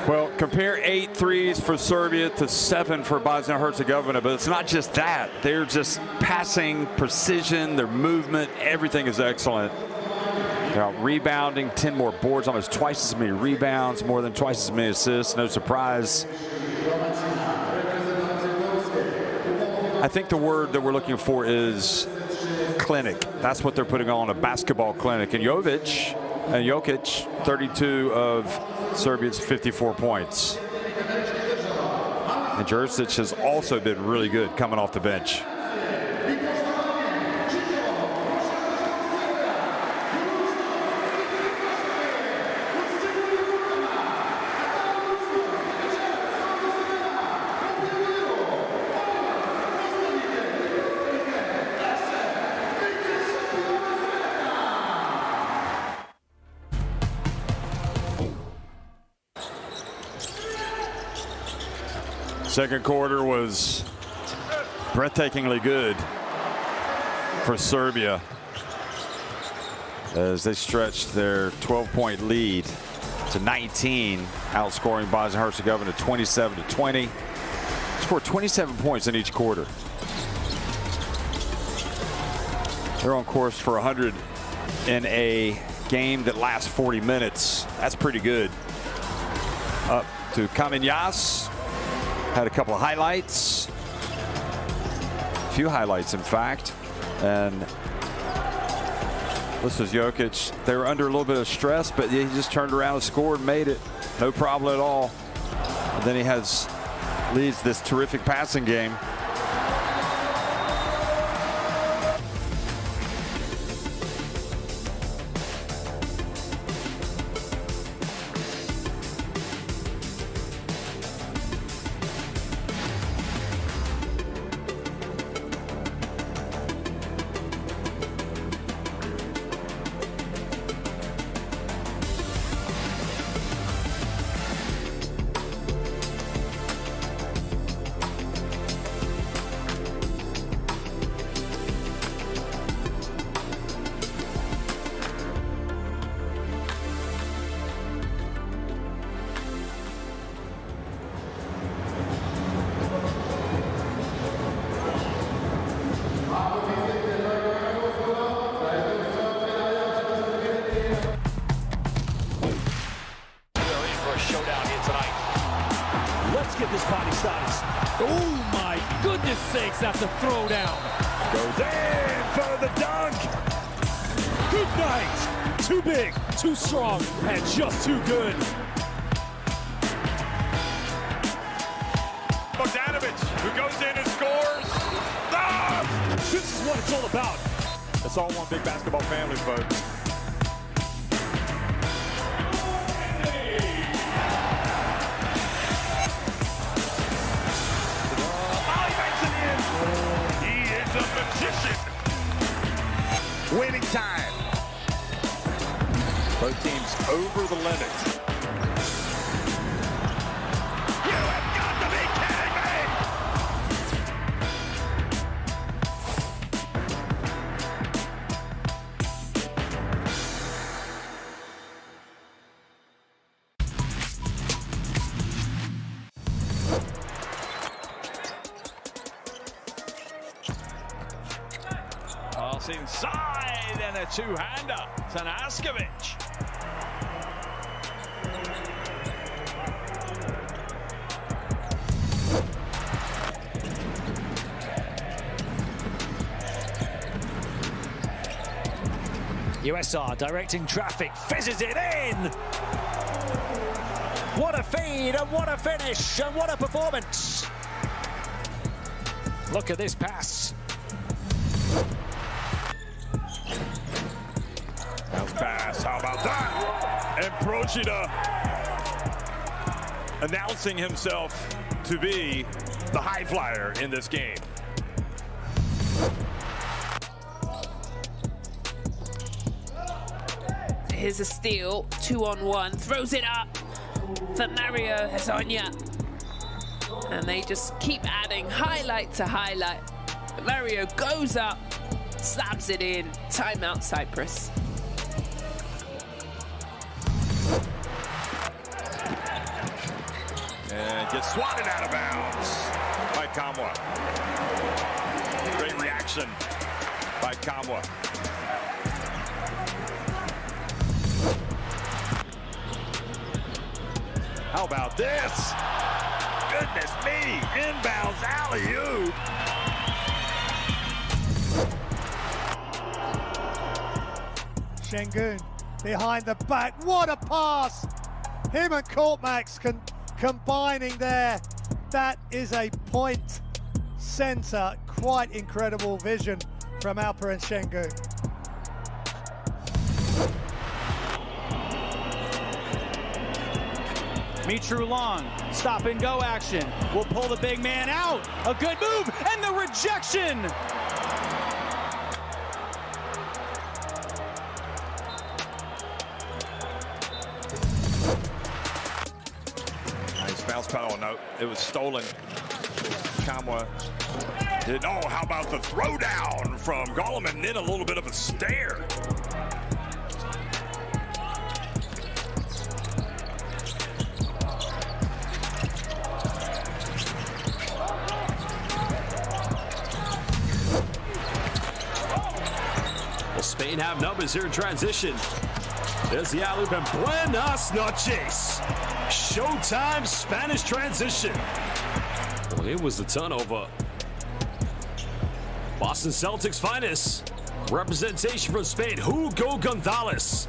Well, compare 8 threes for Serbia to 7 for Bosnia and Herzegovina, but it's not just that. They're just passing, precision, their movement, everything is excellent. Rebounding, 10 more boards, almost twice as many rebounds, more than twice as many assists, no surprise. I think the word that we're looking for is clinic. That's what they're putting on, a basketball clinic. And Jokic, 32 of Serbia's 54 points. And Jerzic has also been really good coming off the bench. Second quarter was breathtakingly good for Serbia as they stretched their 12-point lead to 19, outscoring Bosnia and Herzegovina 27-20. Scored 27 points in each quarter. They're on course for 100 in a game that lasts 40 minutes. That's pretty good. Up to Kamenjas. Had a couple of highlights. A few highlights, in fact. And this is Jokic. They were under a little bit of stress, but he just turned around and scored, made it. No problem at all. And then he leads this terrific passing game. Get this body size. Oh my goodness sakes, that's a throwdown. Goes in for the dunk. Good night. Too big, too strong, and just too good. Bogdanovic, who goes in and scores. Ah! This is what it's all about. It's all one big basketball family, folks. Winning time. Both teams over the limit. You have got to be kidding Pass inside and a two-hander. Tanaskovic. USR directing traffic, fizzes it in. What a feed and what a finish and what a performance. Look at this pass. Bounce pass, how about that? And Procida announcing himself to be the high flyer in this game. Here's a steal, 2-on-1, throws it up for Mario Herzegovina. And they just keep adding highlight to highlight. Mario goes up, slams it in, timeout Cyprus. And gets swatted out of bounds by Kamwa. Great reaction by Kamwa. How about this? Goodness me, inbounds alley-oop. Şengün behind the back, what a pass! Him and Korkmaz combining there. That is a point center. Quite incredible vision from Alperen Şengün. Mitru Long, stop and go action. Will pull the big man out. A good move and the rejection. Nice bounce paddle. No, it was stolen. Kamwa did. Oh, how about the throwdown from Gollum, and then a little bit of a stare. Well, Spain have numbers here in transition. There's the alley-oop and buenas noches. Showtime Spanish transition. Well, here was the turnover. Boston Celtics finest. Representation from Spain, Hugo Gonzalez.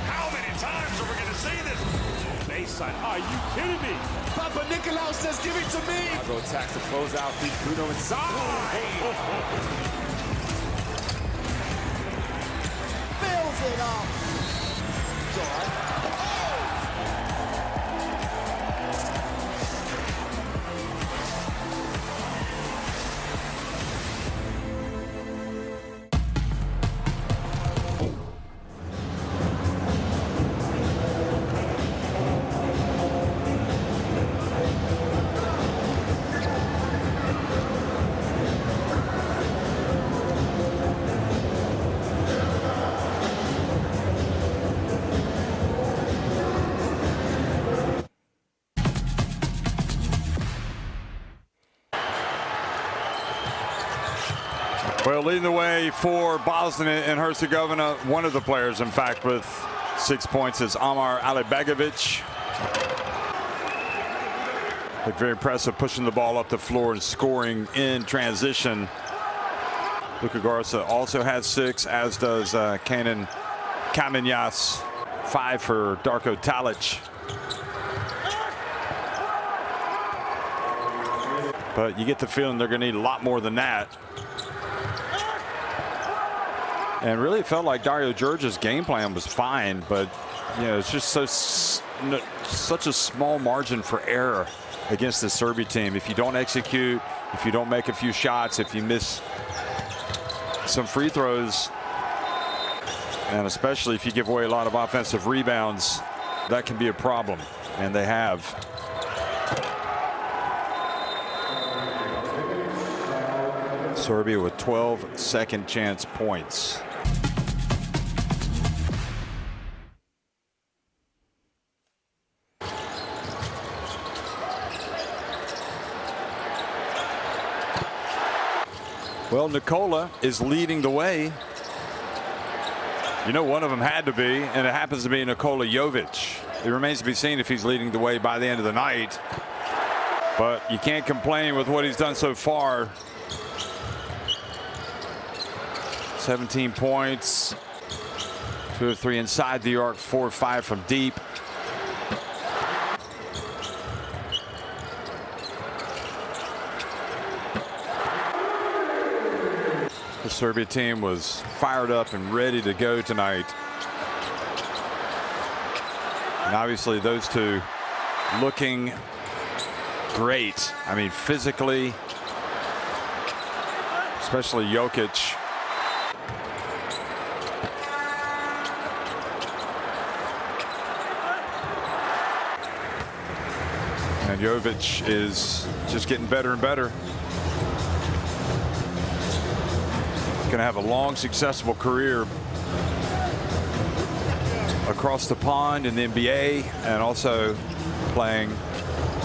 How many times are we going to see this? Baseline. Are you kidding me? Papa Nicolau says, give it to me. I'll go attacks to close out. Beat Bruno inside. Fills it up. It's all right. Well, leading the way for Bosnia and Herzegovina, one of the players, in fact, with 6 points is Amar Alibegovic. Looked very impressive, pushing the ball up the floor and scoring in transition. Luka Garza also has 6, as does Kenan Kamenyas. 5 for Darko Talic. But you get the feeling they're going to need a lot more than that. And really, it felt like Dario Georgia's game plan was fine, but you know, it's just such a small margin for error against the Serbia team. If you don't execute, if you don't make a few shots, if you miss some free throws, and especially if you give away a lot of offensive rebounds, that can be a problem, and they have. Serbia with 12 second chance points. Well, Nikola is leading the way. You know, one of them had to be, and it happens to be Nikola Jovic. it remains to be seen if he's leading the way by the end of the night. But you can't complain with what he's done so far. 17 points, 2 of 3 inside the arc, 4 of 5 from deep. The Serbia team was fired up and ready to go tonight. And obviously those two looking great. I mean, physically, especially Jokic. And Jovic is just getting better and better. Going to have a long, successful career across the pond in the NBA and also playing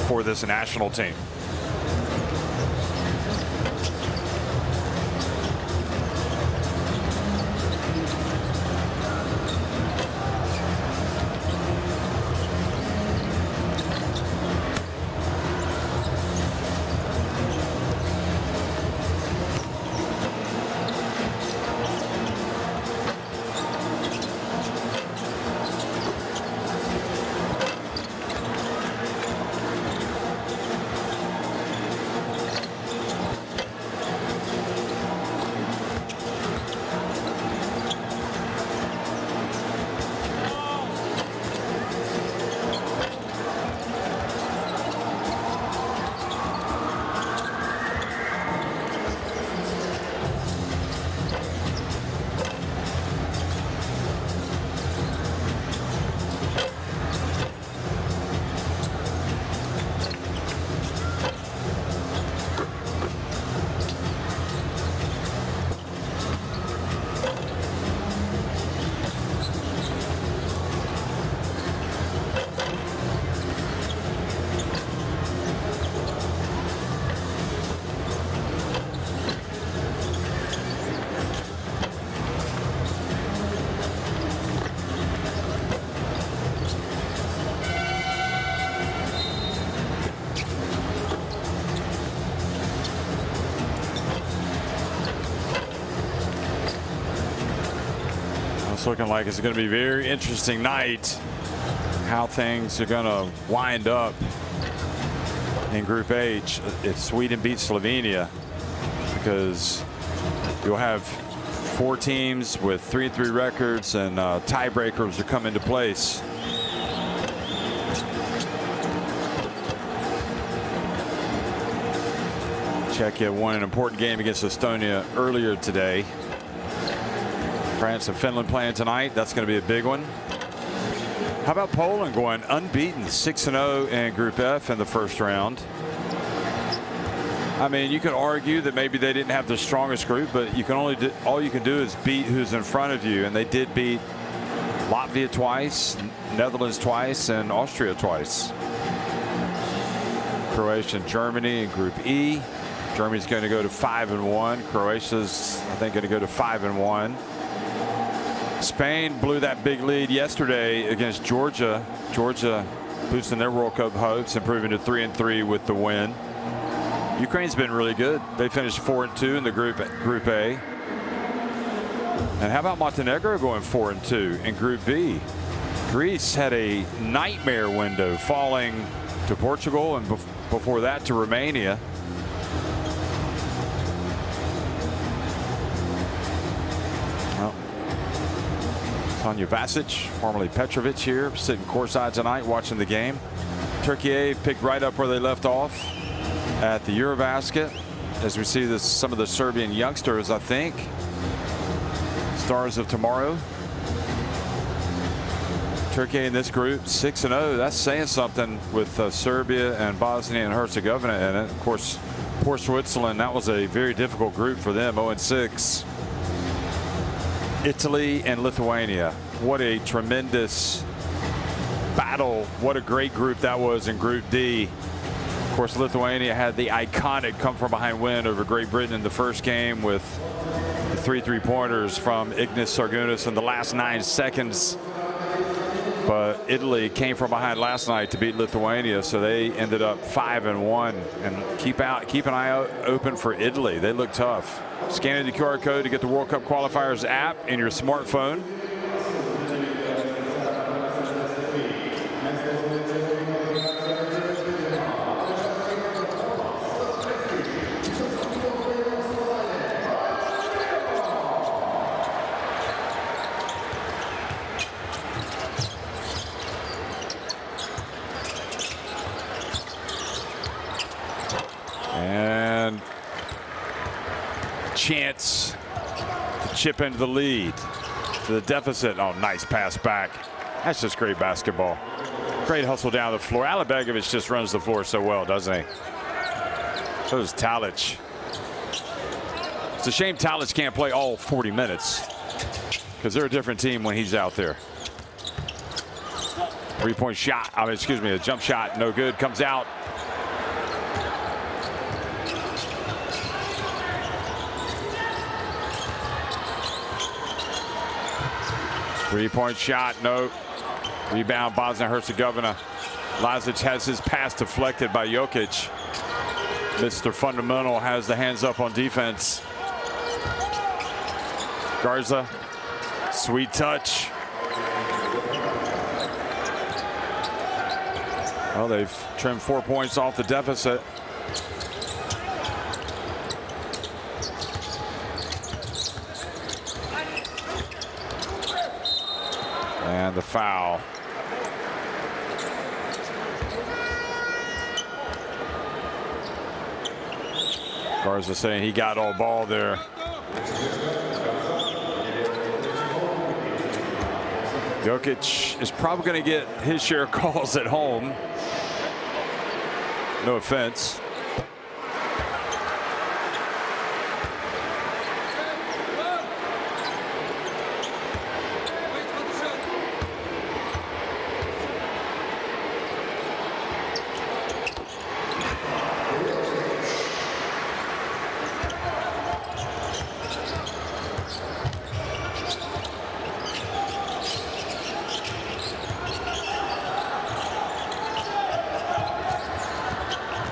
for this national team. It's looking like it's going to be a very interesting night. How things are going to wind up in Group H if Sweden beats Slovenia, because you'll have 4 teams with 3-3 records, and tiebreakers will come into place. Czechia won an important game against Estonia earlier today. France and Finland playing tonight. That's going to be a big one. How about Poland going unbeaten, 6-0 in Group F in the first round? I mean, you could argue that maybe they didn't have the strongest group, but you can only do, all you can do is beat who's in front of you, and they did beat Latvia twice, Netherlands twice, and Austria twice. Croatia and Germany in Group E. Germany's going to go to 5-1. Croatia's, I think, going to go to 5-1. Spain blew that big lead yesterday against Georgia. Georgia boosting their World Cup hopes, improving to 3-3 with the win. Ukraine's been really good. They finished 4-2 in the Group A. And how about Montenegro going 4-2 in Group B? Greece had a nightmare window, falling to Portugal and before that to Romania. Tanja Vasic, formerly Petrovic, here sitting courtside tonight watching the game. Turkey picked right up where they left off at the Eurobasket, as we see some of the Serbian youngsters, I think, stars of tomorrow. Turkey in this group 6-0. That's saying something with Serbia and Bosnia and Herzegovina in it. Of course, poor Switzerland, that was a very difficult group for them, 0-6. Italy and Lithuania. What a tremendous battle. What a great group that was in Group D. Of course, Lithuania had the iconic come from behind win over Great Britain in the first game with the 3 3-pointers from Ignas Sargunas in the last 9 seconds. But Italy came from behind last night to beat Lithuania, so they ended up 5-1. And keep an eye out open for Italy. They look tough. Scanning the QR code to get the World Cup Qualifiers app in your smartphone. And chance to chip into the lead, to the deficit. Oh, nice pass back. That's just great basketball. Great hustle down the floor. Alibegovic just runs the floor so well, doesn't he? So does Talic. It's a shame Talic can't play all 40 minutes because they're a different team when he's out there. Three-point shot, a jump shot, no good, comes out. Three-point shot, no. Rebound, Bosnia-Herzegovina. Lazic has his pass deflected by Jokic. Mr. Fundamental has the hands up on defense. Garza, sweet touch. Well, they've trimmed 4 points off the deficit. And the foul. Garza saying he got all ball there. Jokic is probably going to get his share of calls at home. No offense.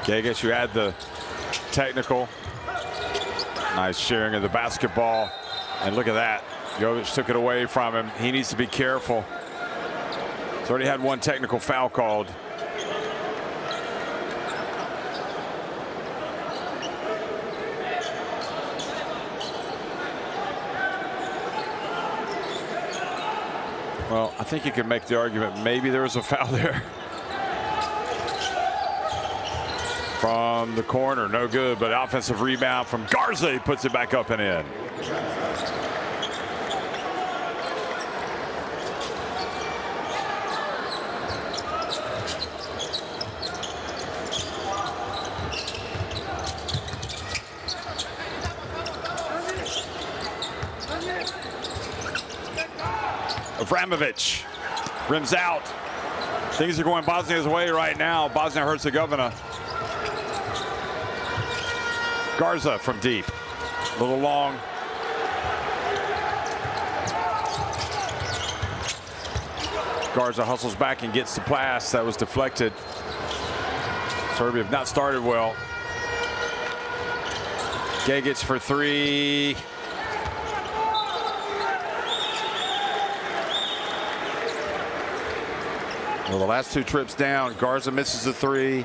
I guess you had the technical. Nice sharing of the basketball. And look at that. Jokic took it away from him. He needs to be careful. He's already had one technical foul called. Well, I think you could make the argument maybe there was a foul there. From the corner, no good, but offensive rebound from Garza. He puts it back up and in. Avramovic rims out. Things are going Bosnia's way right now. Bosnia-Herzegovina. Garza from deep, a little long. Garza hustles back and gets the pass. That was deflected. Serbia have not started well. Gagic for three. Well, the last two trips down, Garza misses a three.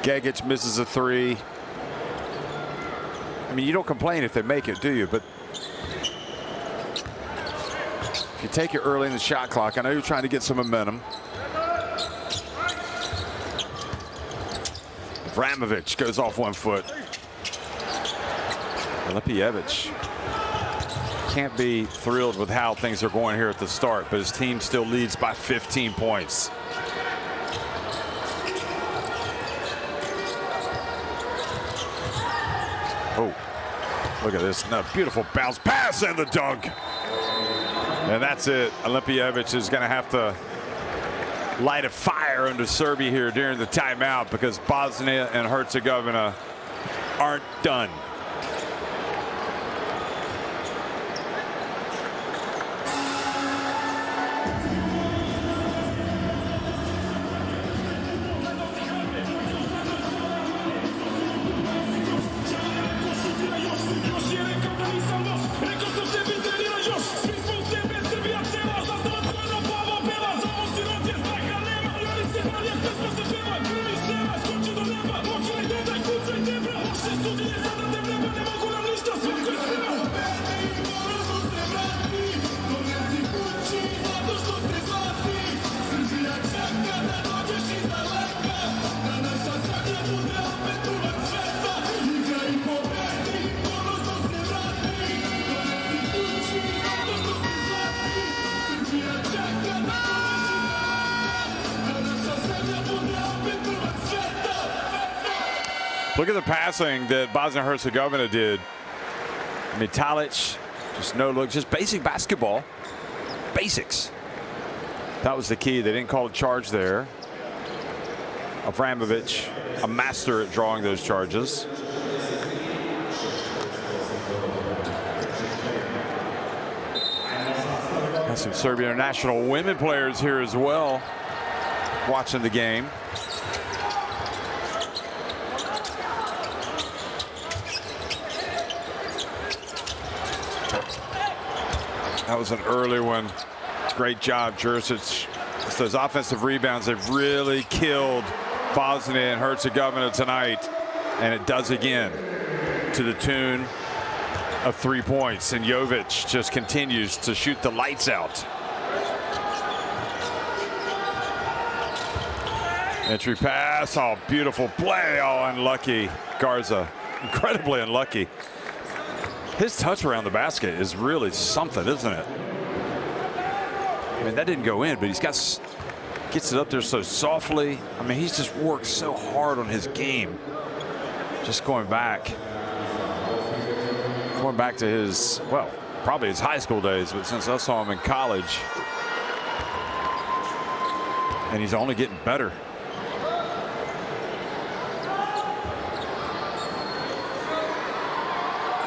Gagic misses a three. I mean, you don't complain if they make it, do you? But if you take it early in the shot clock, I know you're trying to get some momentum. Vramovic goes off 1 foot. Lepievich can't be thrilled with how things are going here at the start, but his team still leads by 15 points. Oh, look at this. No, beautiful bounce pass and the dunk. And that's it. Lepievich is going to have to light a fire under Serbia here during the timeout because Bosnia and Herzegovina aren't done. Look at the passing that Bosnia Herzegovina did. I mean, Talic, just no look, just basic basketball. Basics. That was the key. They didn't call a charge there. Avramovic, a master at drawing those charges. Got some Serbia international women players here as well, watching the game. That was an early one. Great job, Jurisic. It's those offensive rebounds. They've really killed Bosnia and Herzegovina tonight. And it does again to the tune of 3 points. And Jovic just continues to shoot the lights out. Entry pass. Oh, beautiful play. Oh, unlucky. Garza, incredibly unlucky. His touch around the basket is really something, isn't it? I mean, that didn't go in, but he's gets it up there so softly. I mean, he's just worked so hard on his game. Just going back to his, well, probably his high school days, but since I saw him in college, and he's only getting better.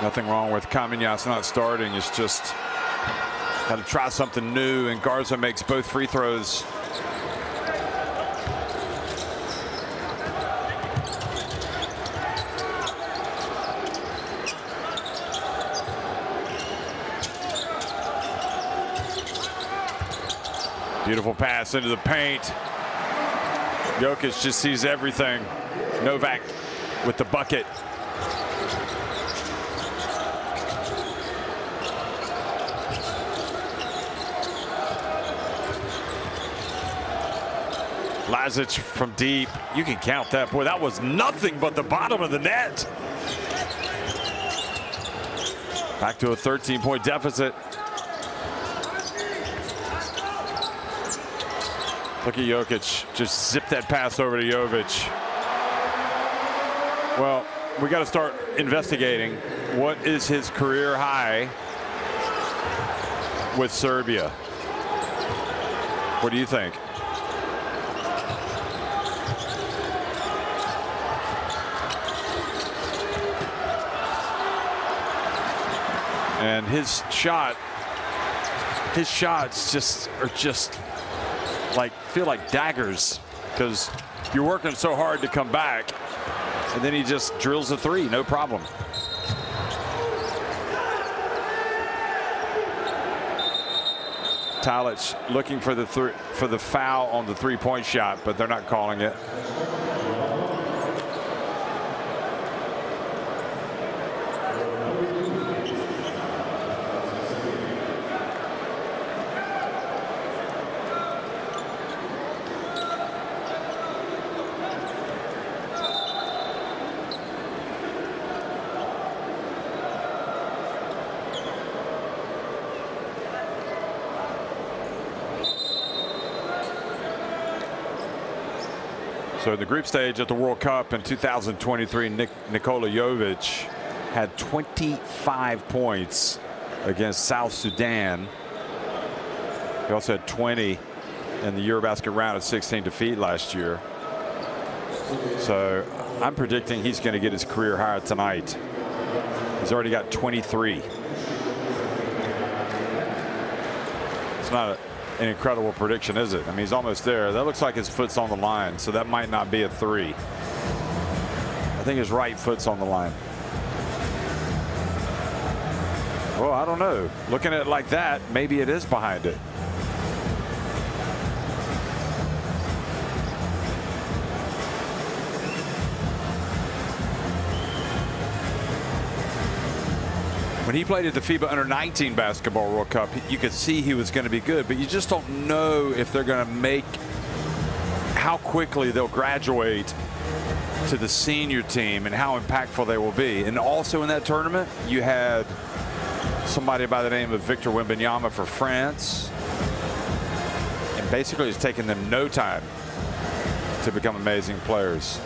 Nothing wrong with Kamenyas not starting. It's just got to try something new, and Garza makes both free throws. Beautiful pass into the paint. Jokic just sees everything. Novak with the bucket. Lazic from deep. You can count that. Boy, that was nothing but the bottom of the net. Back to a 13-point deficit. Look at Jokic. Just zip that pass over to Jovic. Well, we got to start investigating what is his career high with Serbia. What do you think? And his shots are just like, feel like daggers, because you're working so hard to come back, and then he just drills a three, no problem. Talic looking for the foul on the three-point shot, but they're not calling it. So in the group stage at the World Cup in 2023, Nikola Jovic had 25 points against South Sudan. He also had 20 in the Eurobasket round of 16 defeat last year. So I'm predicting he's going to get his career high tonight. He's already got 23. It's not an incredible prediction, is it? I mean, he's almost there. That looks like his foot's on the line, so that might not be a three. I think his right foot's on the line. Well, I don't know. Looking at it like that, maybe it is behind it. When he played at the FIBA Under-19 Basketball World Cup, you could see he was going to be good, but you just don't know if they're going to make, how quickly they'll graduate to the senior team and how impactful they will be. And also in that tournament, you had somebody by the name of Victor Wembanyama for France. And basically it's taken them no time to become amazing players.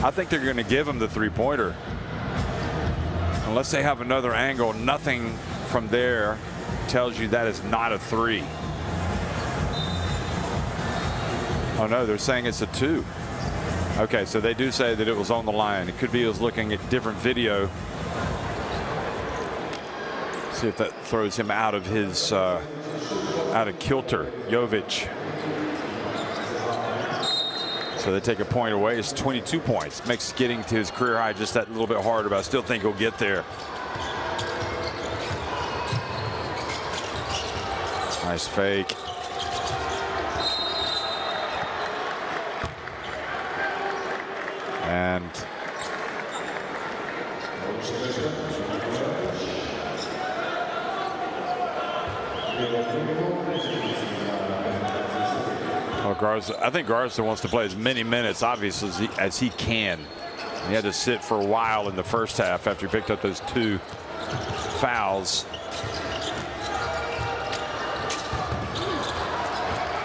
I think they're going to give him the three-pointer. Unless they have another angle, nothing from there tells you that is not a three. Oh no, they're saying it's a two. Okay, so they do say that it was on the line. It could be he was looking at different video. See if that throws him out of his out of kilter. Jovic. So they take a point away. It's 22 points. Makes getting to his career high just that little bit harder, but I still think he'll get there. Nice fake. And well, Garza, I think Garza wants to play as many minutes, obviously, as he can. He had to sit for a while in the first half after he picked up those 2 fouls.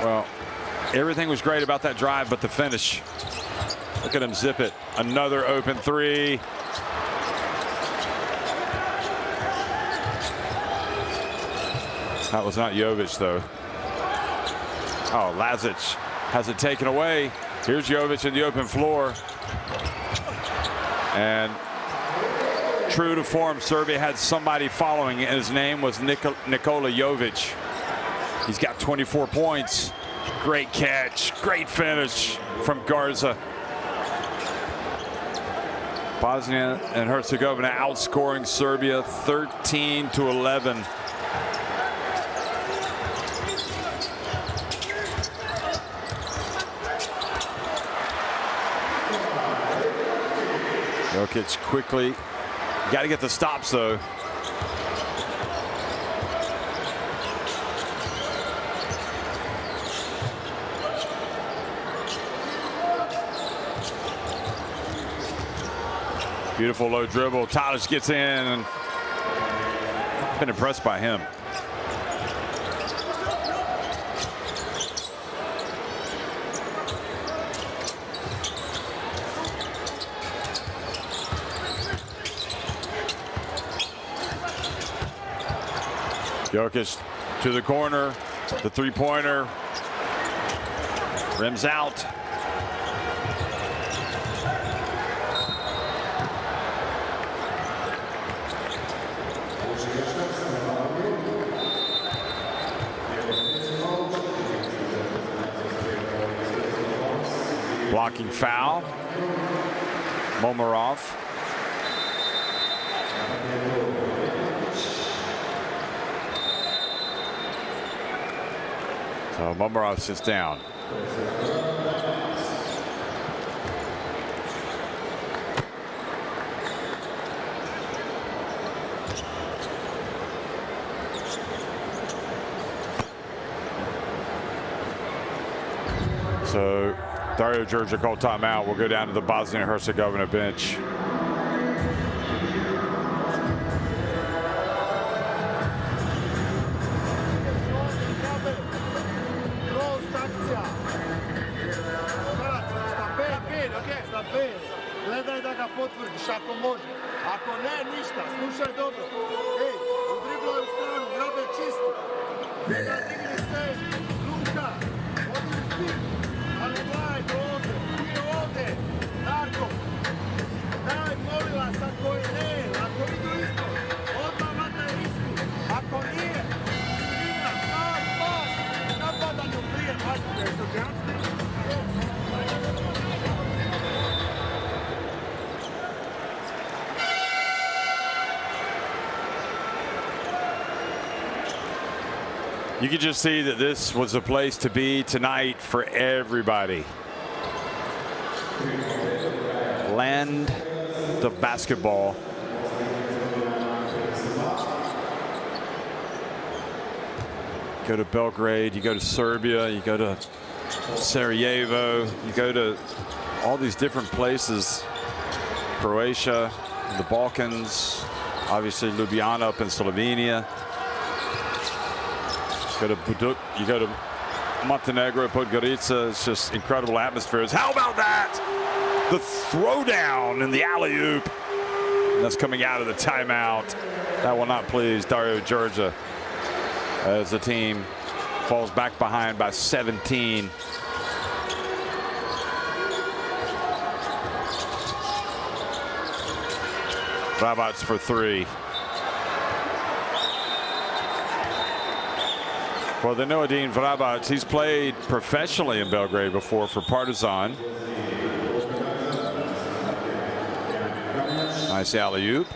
Well, everything was great about that drive, but the finish. Look at him zip it. Another open three. That was not Jovic, though. Oh, Lazic has it taken away. Here's Jovic in the open floor. And true to form, Serbia had somebody following, and his name was Nikola Jovic. He's got 24 points. Great catch, great finish from Garza. Bosnia and Herzegovina outscoring Serbia 13-11. Jokic quickly. Got to get the stops, though. Beautiful low dribble. Tadic gets in, and been impressed by him. Jokic to the corner, the three-pointer, rims out. Blocking foul. Momarov. So Momarov sits down. So Dario Georgia called timeout. We'll go down to the Bosnia and Herzegovina bench. Gledaj da ga potvrdiš ako može. Ako ne, ništa. Slušaj dobro. Ej, udriblaj u stranu, grabe čisto. Njega digni se, Luka, odi u pik. Ali gledajte ovde, nije ovde. Darko, daj molila sad koji ne. Ako idu isto, odmah vataj risku. Ako nije, Sirina, daj pas. Napadanju prije, hajde, nešto džanski. You can just see that this was a place to be tonight for everybody. Land of basketball. Go to Belgrade, you go to Serbia, you go to Sarajevo, you go to all these different places. Croatia, the Balkans, obviously Ljubljana up in Slovenia. Go to Buduk, you go to Montenegro, Podgorica. It's just incredible atmospheres. How about that? The throwdown in the alley-oop. That's coming out of the timeout. That will not please Dario Georgia as the team falls back behind by 17. Vrabac for three. Well, the Noadin Vrabac, he's played professionally in Belgrade before for Partizan. Nice alley-oop.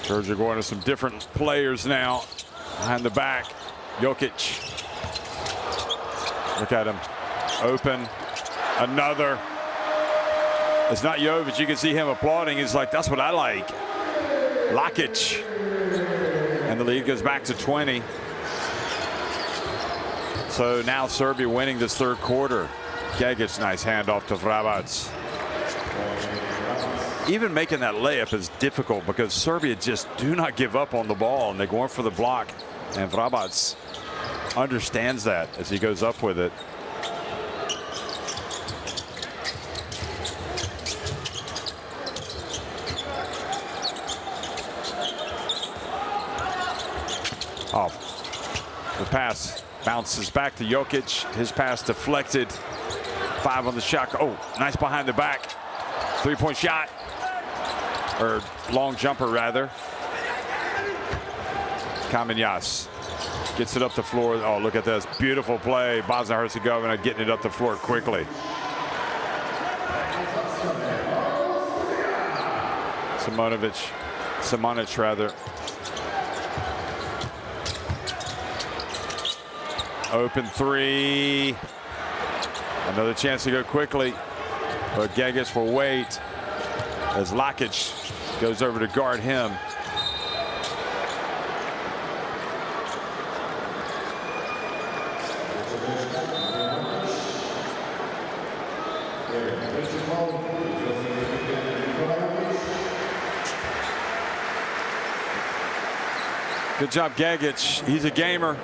Georgia going to some different players now. Behind the back, Jokic. Look at him. Open. Another. It's not Jovic. You can see him applauding. He's like, that's what I like. Lakic. And the lead goes back to 20. So now Serbia winning this third quarter. Gagic, nice handoff to Vrabac. Even making that layup is difficult because Serbia just do not give up on the ball, and they're going for the block. And Vrabac understands that as he goes up with it. Oh, the pass bounces back to Jokic. His pass deflected. 5 on the shot. Oh, nice behind the back. 3-point shot. Or long jumper, rather. Kamenjas gets it up the floor. Oh, look at this. Beautiful play. Bosnia Herzegovina getting it up the floor quickly. Simonic, rather. Open three. Another chance to go quickly. But Gagic will wait as Lakic goes over to guard him. Good job, Gagic. He's a gamer,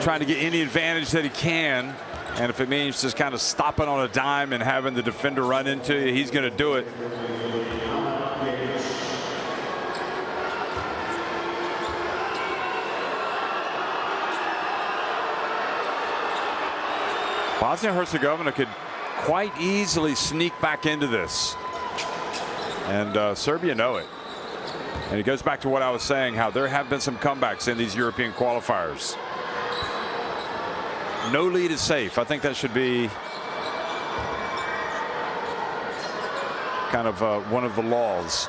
trying to get any advantage that he can. And if it means just kind of stopping on a dime and having the defender run into you, he's going to do it. Bosnia-Herzegovina could quite easily sneak back into this. And Serbia know it. And it goes back to what I was saying, how there have been some comebacks in these European qualifiers. No lead is safe. I think that should be kind of one of the laws.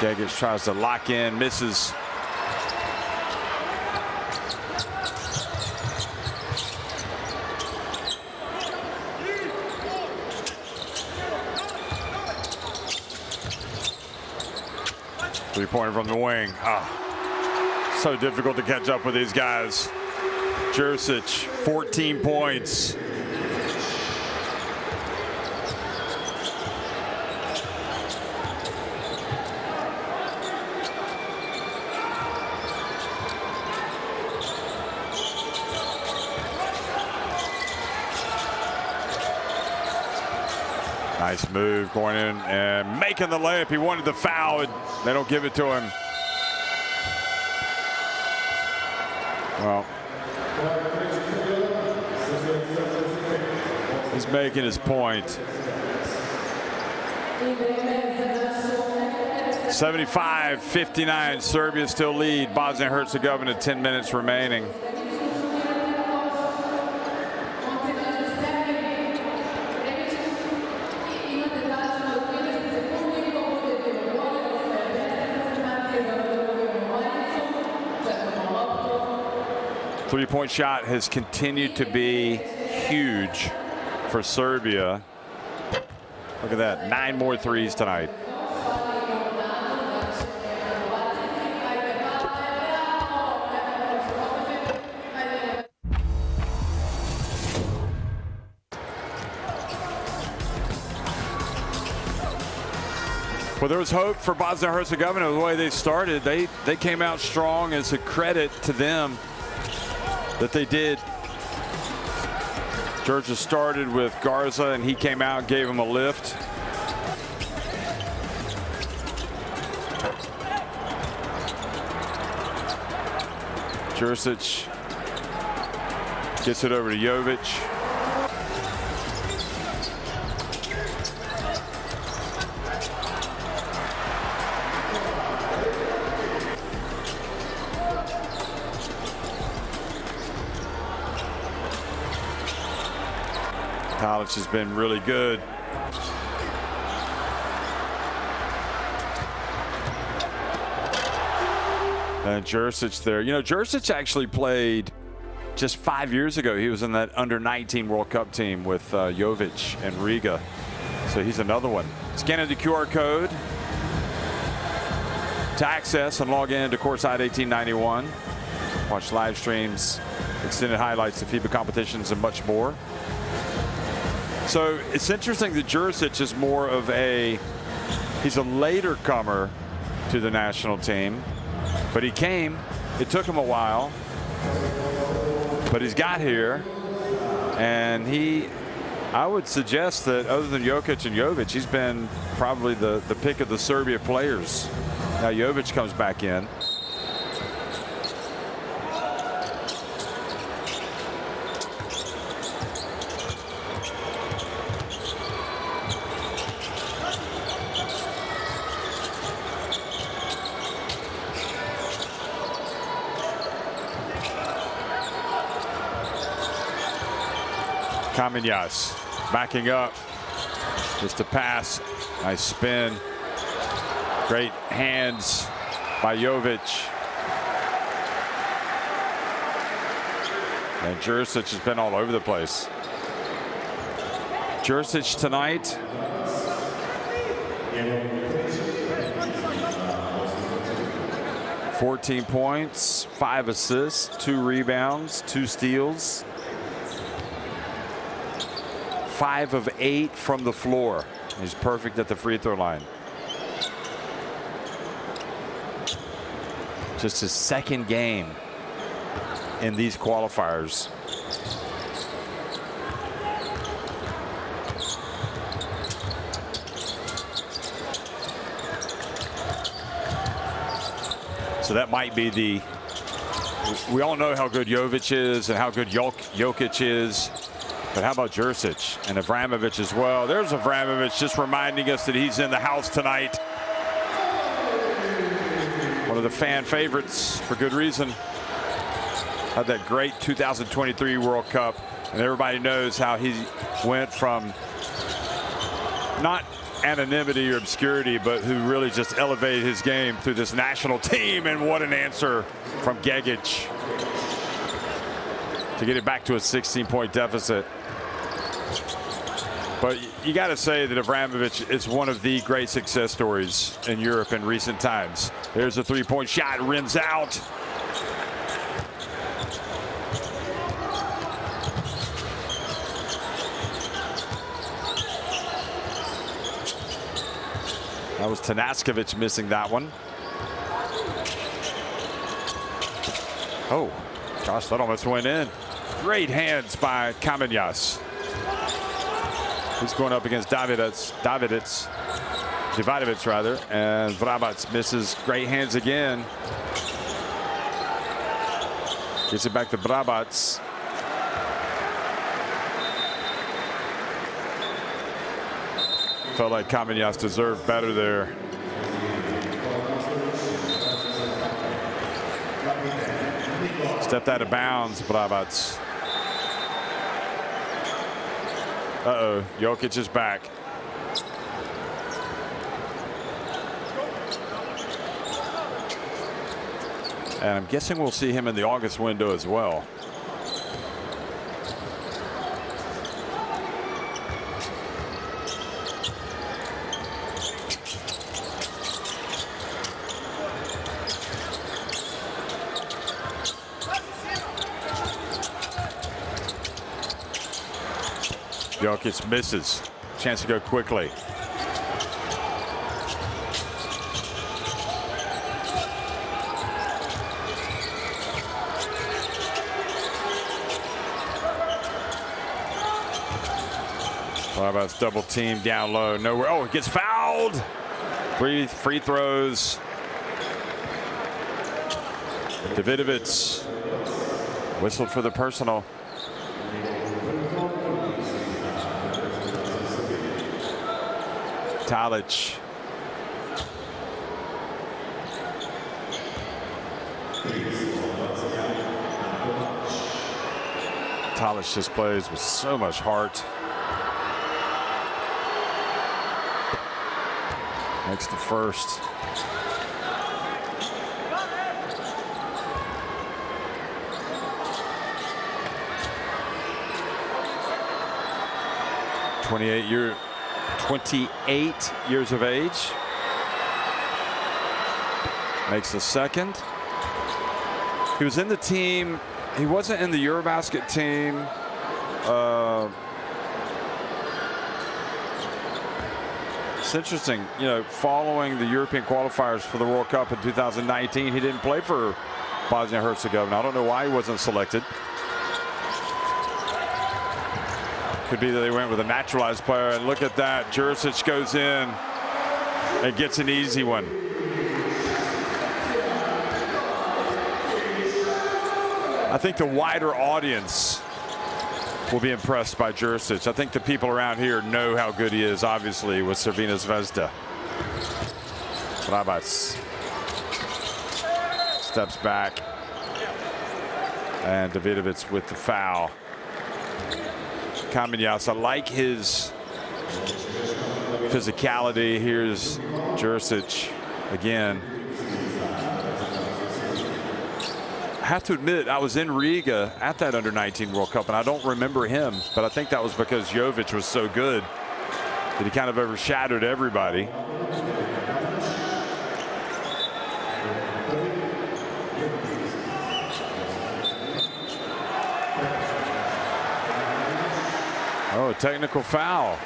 Gagic tries to lock in, misses. Three-pointer from the wing. Ah, so difficult to catch up with these guys. Jursic, 14 points. Nice move going in and making the layup. He wanted the foul. They don't give it to him. Well, he's making his point. 75-59. Serbia still lead. Bosnia-Herzegovina, 10 minutes remaining. Three-point shot has continued to be huge for Serbia. Look at that, 9 more threes tonight. Well, there was hope for Bosnia and Herzegovina the way they started. They came out strong. It's a credit to them that they did. Georgia started with Garza, and he came out and gave him a lift. Jurisic gets it over to Jovic. College has been really good. And Jurisic there. You know, Jurisic actually played just 5 years ago. He was in that under-19 World Cup team with Jovic and Riga. So he's another one. Scanning the QR code to access and log in to Courtside 1891. Watch live streams, extended highlights of FIBA competitions, and much more. So it's interesting that Jurisic is more of he's a later comer to the national team, but he came. It took him a while, but he's got here, and I would suggest that other than Jokic and Jovic, he's been probably the pick of the Serbia players. Now Jovic comes back in. Kamenyas backing up, just a pass, nice spin, great hands by Jovic. And Jurisic has been all over the place. Jurisic tonight, $14 points, 5 assists, 2 rebounds, 2 steals. 5 of 8 from the floor. He's perfect at the free throw line. Just his second game in these qualifiers. So that might be we all know how good Jovic is and how good Jokic is. But how about Jurisic and Avramovic as well? There's Avramovic just reminding us that he's in the house tonight. One of the fan favorites for good reason. Had that great 2023 World Cup, and everybody knows how he went from not anonymity or obscurity, but who really just elevated his game through this national team. And what an answer from Gegic to get it back to a 16-point deficit. But you got to say that Avramovic is one of the great success stories in Europe in recent times. There's a 3-point shot, rims out. That was Tanaskovic missing that one. Oh, gosh, that almost went in. Great hands by Kamenyas. He's going up against Davidovic rather, and Vrabac misses. Great hands again. Gets it back to Vrabac. Felt like Kamenyas deserved better there. Stepped out of bounds, Vrabac. Uh-oh, Jokic is back. And I'm guessing we'll see him in the August window as well. Jokic misses. Chance to go quickly. It's double team down low. Nowhere. Oh, it gets fouled. Free throws. Davidovic whistled for the personal. Talic. Talic just plays with so much heart. Makes the first. "28 years of age." Makes the second. He was in the team. He wasn't in the Eurobasket team. It's interesting, you know, following the European qualifiers for the World Cup in 2019, he didn't play for Bosnia and Herzegovina. I don't know why he wasn't selected. Could be that they went with a naturalized player. And look at that. Jurisic goes in and gets an easy one. I think the wider audience will be impressed by Jurisic. I think the people around here know how good he is, obviously, with Crvena Zvezda. Vrabac steps back. And Davidovic with the foul. Kamenjas, I like his physicality. Here's Jurisic again. I have to admit, I was in Riga at that under-19 World Cup, and I don't remember him, but I think that was because Jovic was so good that he kind of overshadowed everybody. Oh, a technical foul.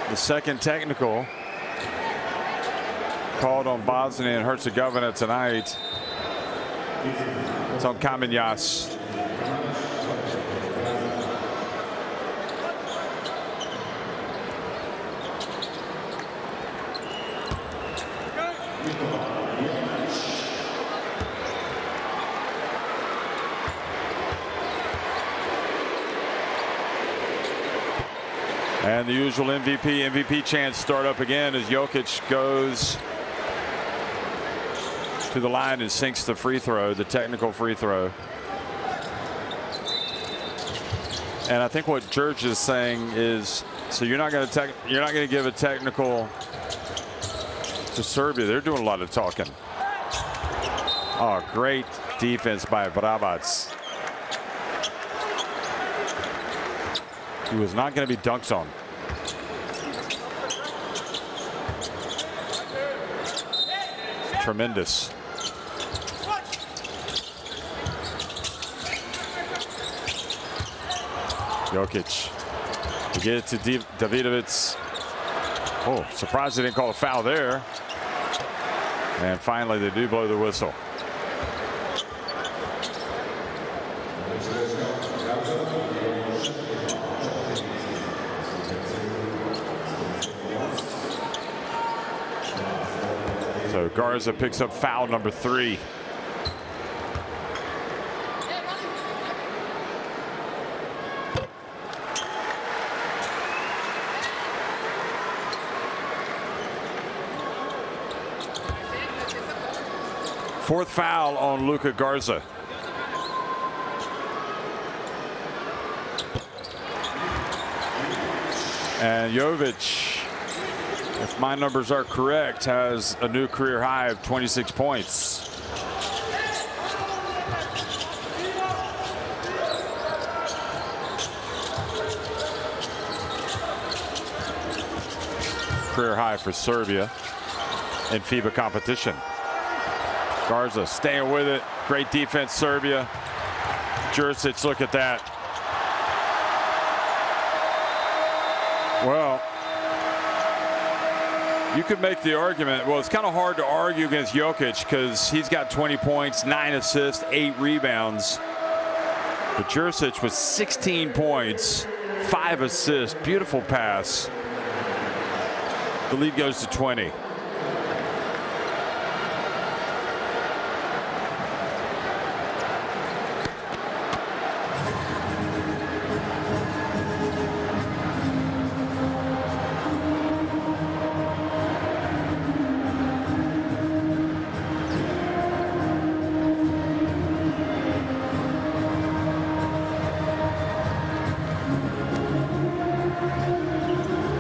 The second technical called on Bosnia and Herzegovina tonight. It's on Kamenjas. And the usual MVP chance start up again as Jokic goes to the line and sinks the free throw, the technical free throw. And I think what George is saying is, so you're not going to give a technical to Serbia. They're doing a lot of talking. Oh, great defense by Vrabac. He was not going to be dunked on. Tremendous. Jokic to get it to Davidovic. Oh, surprised they didn't call a foul there. And finally, they do blow the whistle. So Garza picks up foul number 3. Fourth foul on Luka Garza. And Jovic, if my numbers are correct, has a new career high of 26 points. Career high for Serbia in FIBA competition. Garza staying with it. Great defense, Serbia. Jurisic, look at that. Well, you could make the argument. Well, it's kind of hard to argue against Jokic because he's got 20 points, 9 assists, 8 rebounds. But Jurisic with 16 points, 5 assists, beautiful pass. The lead goes to 20.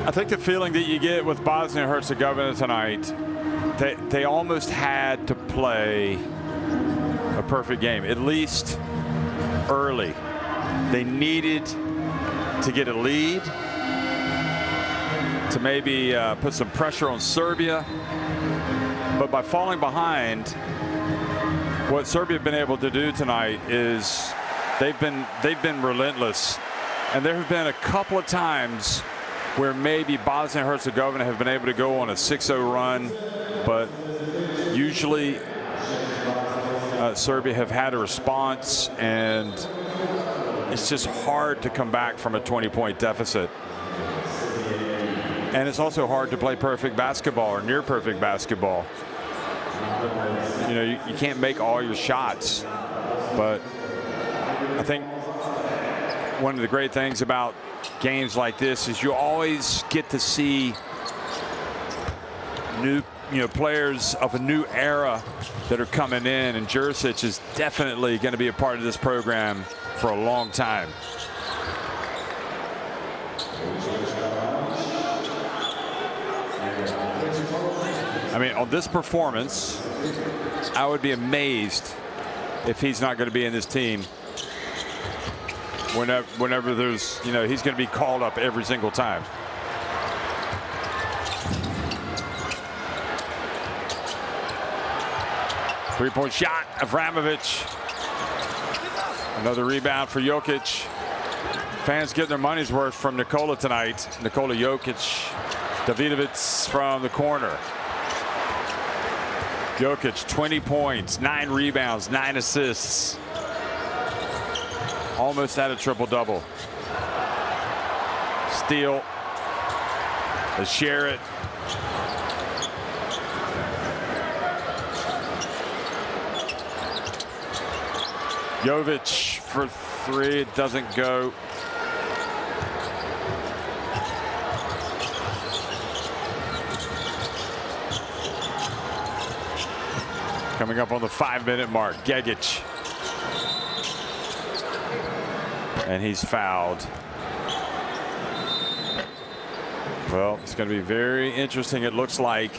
I think the feeling that you get with Bosnia and Herzegovina tonight, they almost had to play a perfect game, at least early. They needed to get a lead, to maybe put some pressure on Serbia. But by falling behind, what Serbia have been able to do tonight is they've been relentless. And there have been a couple of times where maybe Bosnia and Herzegovina have been able to go on a 6-0 run, but usually Serbia have had a response, and it's just hard to come back from a 20-point deficit. And it's also hard to play perfect basketball or near perfect basketball. You know, you can't make all your shots, but I think one of the great things about games like this is you always get to see new, players of a new era that are coming in, and Jurisic is definitely going to be a part of this program for a long time. I mean, on this performance, I would be amazed if he's not going to be in this team. Whenever there's, he's going to be called up every single time. Three-point shot, Avramovic. Another rebound for Jokic. Fans getting their money's worth from Nikola tonight. Nikola Jokic, Davidovic from the corner. Jokic, 20 points, 9 rebounds, 9 assists. Almost had a triple-double. Steal. They share it. Jovic for 3. It doesn't go. Coming up on the 5-minute mark, Gegic. And he's fouled. Well, it's going to be very interesting, it looks like,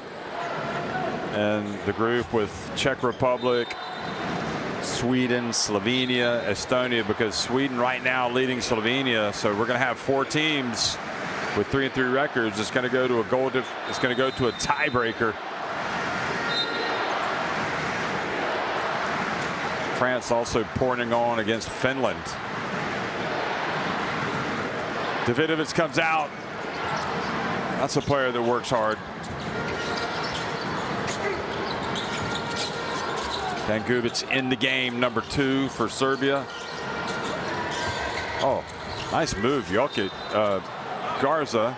and the group with Czech Republic, Sweden, Slovenia, Estonia, because Sweden right now leading Slovenia. So we're going to have 4 teams with 3-3 records. It's going to go to it's going to go to a tiebreaker. France also pouring on against Finland. Davidovic comes out. That's a player that works hard. Dangubic in the game, number 2 for Serbia. Oh, nice move, Jokic. Garza,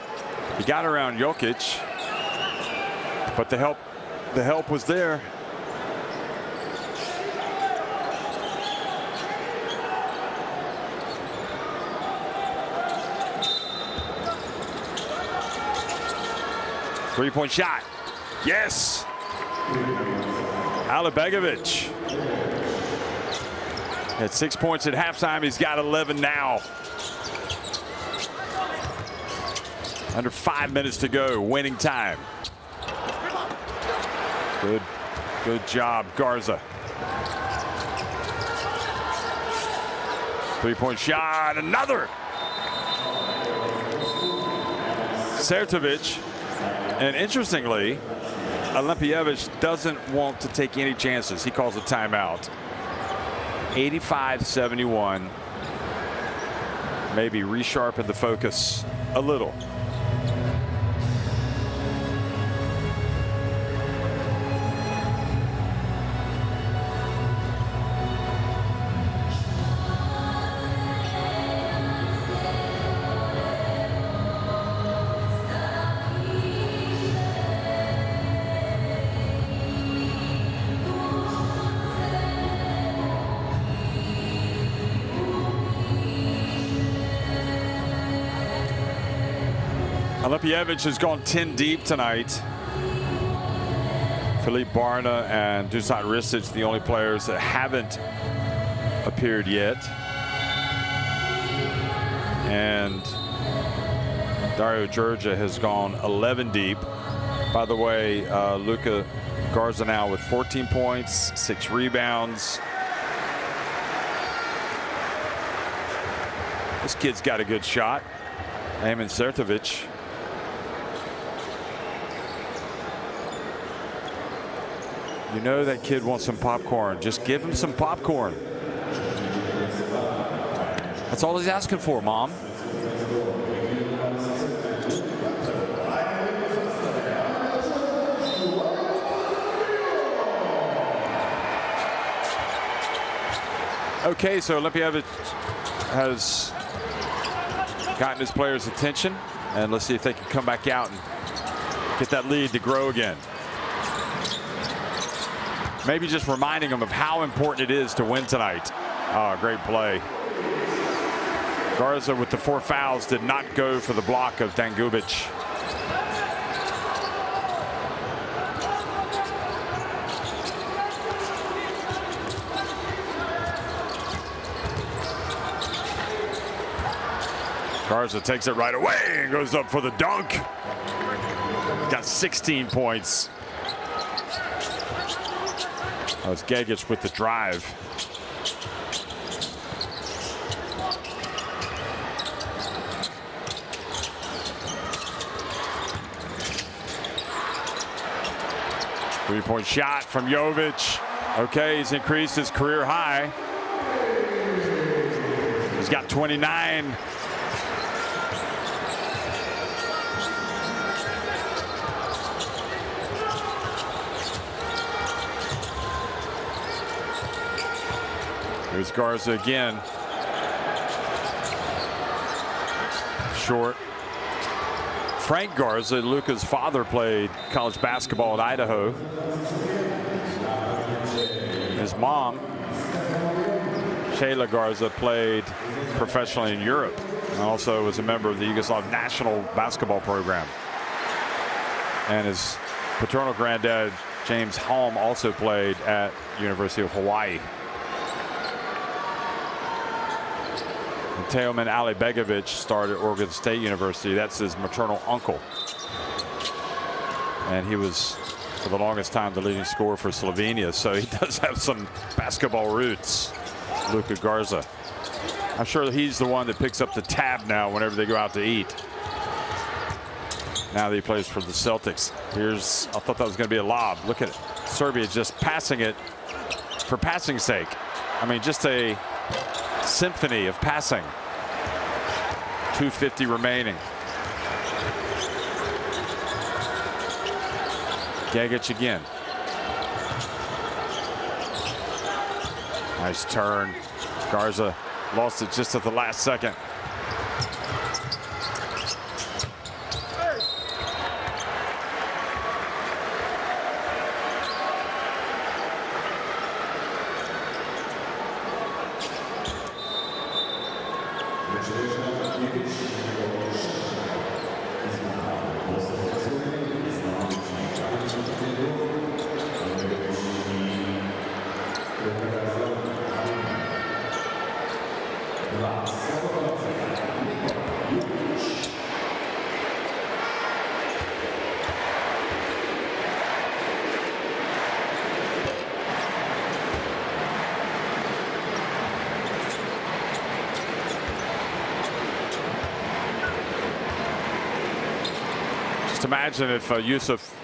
he got around Jokic, but the help was there. Three-point shot. Yes. Alibegovic had 6 points at halftime. He's got 11 now. Under 5 minutes to go. Winning time. Good job, Garza. Three-point shot. Another. Sertovic. And interestingly, Olimpievich doesn't want to take any chances. He calls a timeout. 85-71. Maybe resharpen the focus a little. Lepievich has gone 10 deep tonight. Filip Barna and Dusan Ristic, the only players that haven't appeared yet. And Dario Georgia has gone 11 deep. By the way, Luka Garza now with 14 points, 6 rebounds. This kid's got a good shot. Eamon Sertovic. You know that kid wants some popcorn. Just give him some popcorn. That's all he's asking for, Mom. Okay, so Lepievich has gotten his players' attention, and let's see if they can come back out and get that lead to grow again. Maybe just reminding them of how important it is to win tonight. Oh, great play. Garza with the 4 fouls did not go for the block of Dangubic. Garza takes it right away and goes up for the dunk. Got 16 points. That was Gagic with the drive. Three-point shot from Jovic. Okay, he's increased his career high. He's got 29. Here's Garza again. Short. Frank Garza, Luka's father, played college basketball at Idaho. His mom, Shayla Garza, played professionally in Europe and also was a member of the Yugoslav national basketball program. And his paternal granddad, James Holm, also played at University of Hawaii. Teoman Alibegovic started at Oregon State University. That's his maternal uncle. And he was, for the longest time, the leading scorer for Slovenia. So he does have some basketball roots, Luka Garza. I'm sure he's the one that picks up the tab now whenever they go out to eat. Now that he plays for the Celtics. Here's, I thought that was going to be a lob. Look at it. Serbia just passing it for passing's sake. I mean, just a symphony of passing. 2:50 remaining. Gagic again. Nice turn. Garza lost it just at the last second. Just imagine if Yusuf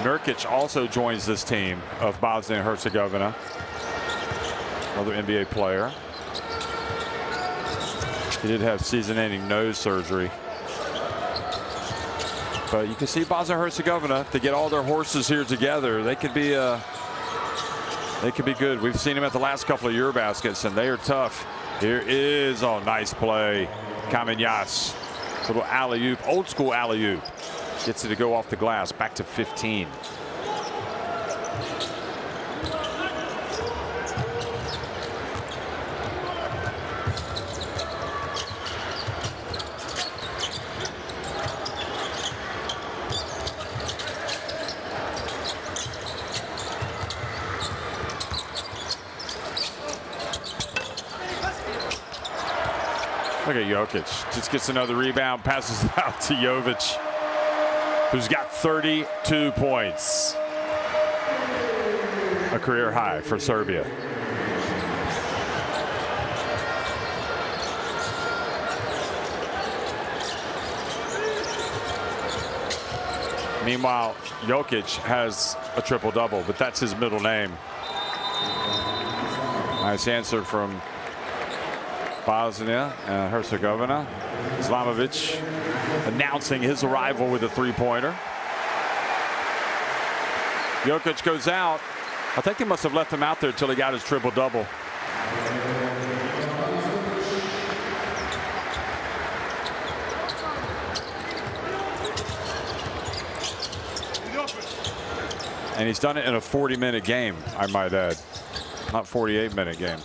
Nurkic also joins this team of Bosnia and Herzegovina, another NBA player. He did have season-ending nose surgery. But you can see Bosnia and Herzegovina, to get all their horses here together, they could be good. We've seen them at the last couple of Eurobaskets, and they are tough. Here is, oh, nice play. Kamenyas, little alley-oop, old school alley-oop. Gets it to go off the glass, back to 15. Look at Jokic. Just gets another rebound, passes it out to Jovic, who's got 32 points. A career high for Serbia. Meanwhile, Jokic has a triple-double, but that's his middle name. Nice answer from Bosnia and Herzegovina. Islamovic announcing his arrival with a three-pointer. Jokic goes out. I think they must have left him out there until he got his triple-double. And he's done it in a 40-minute game, I might add. Not 48-minute game.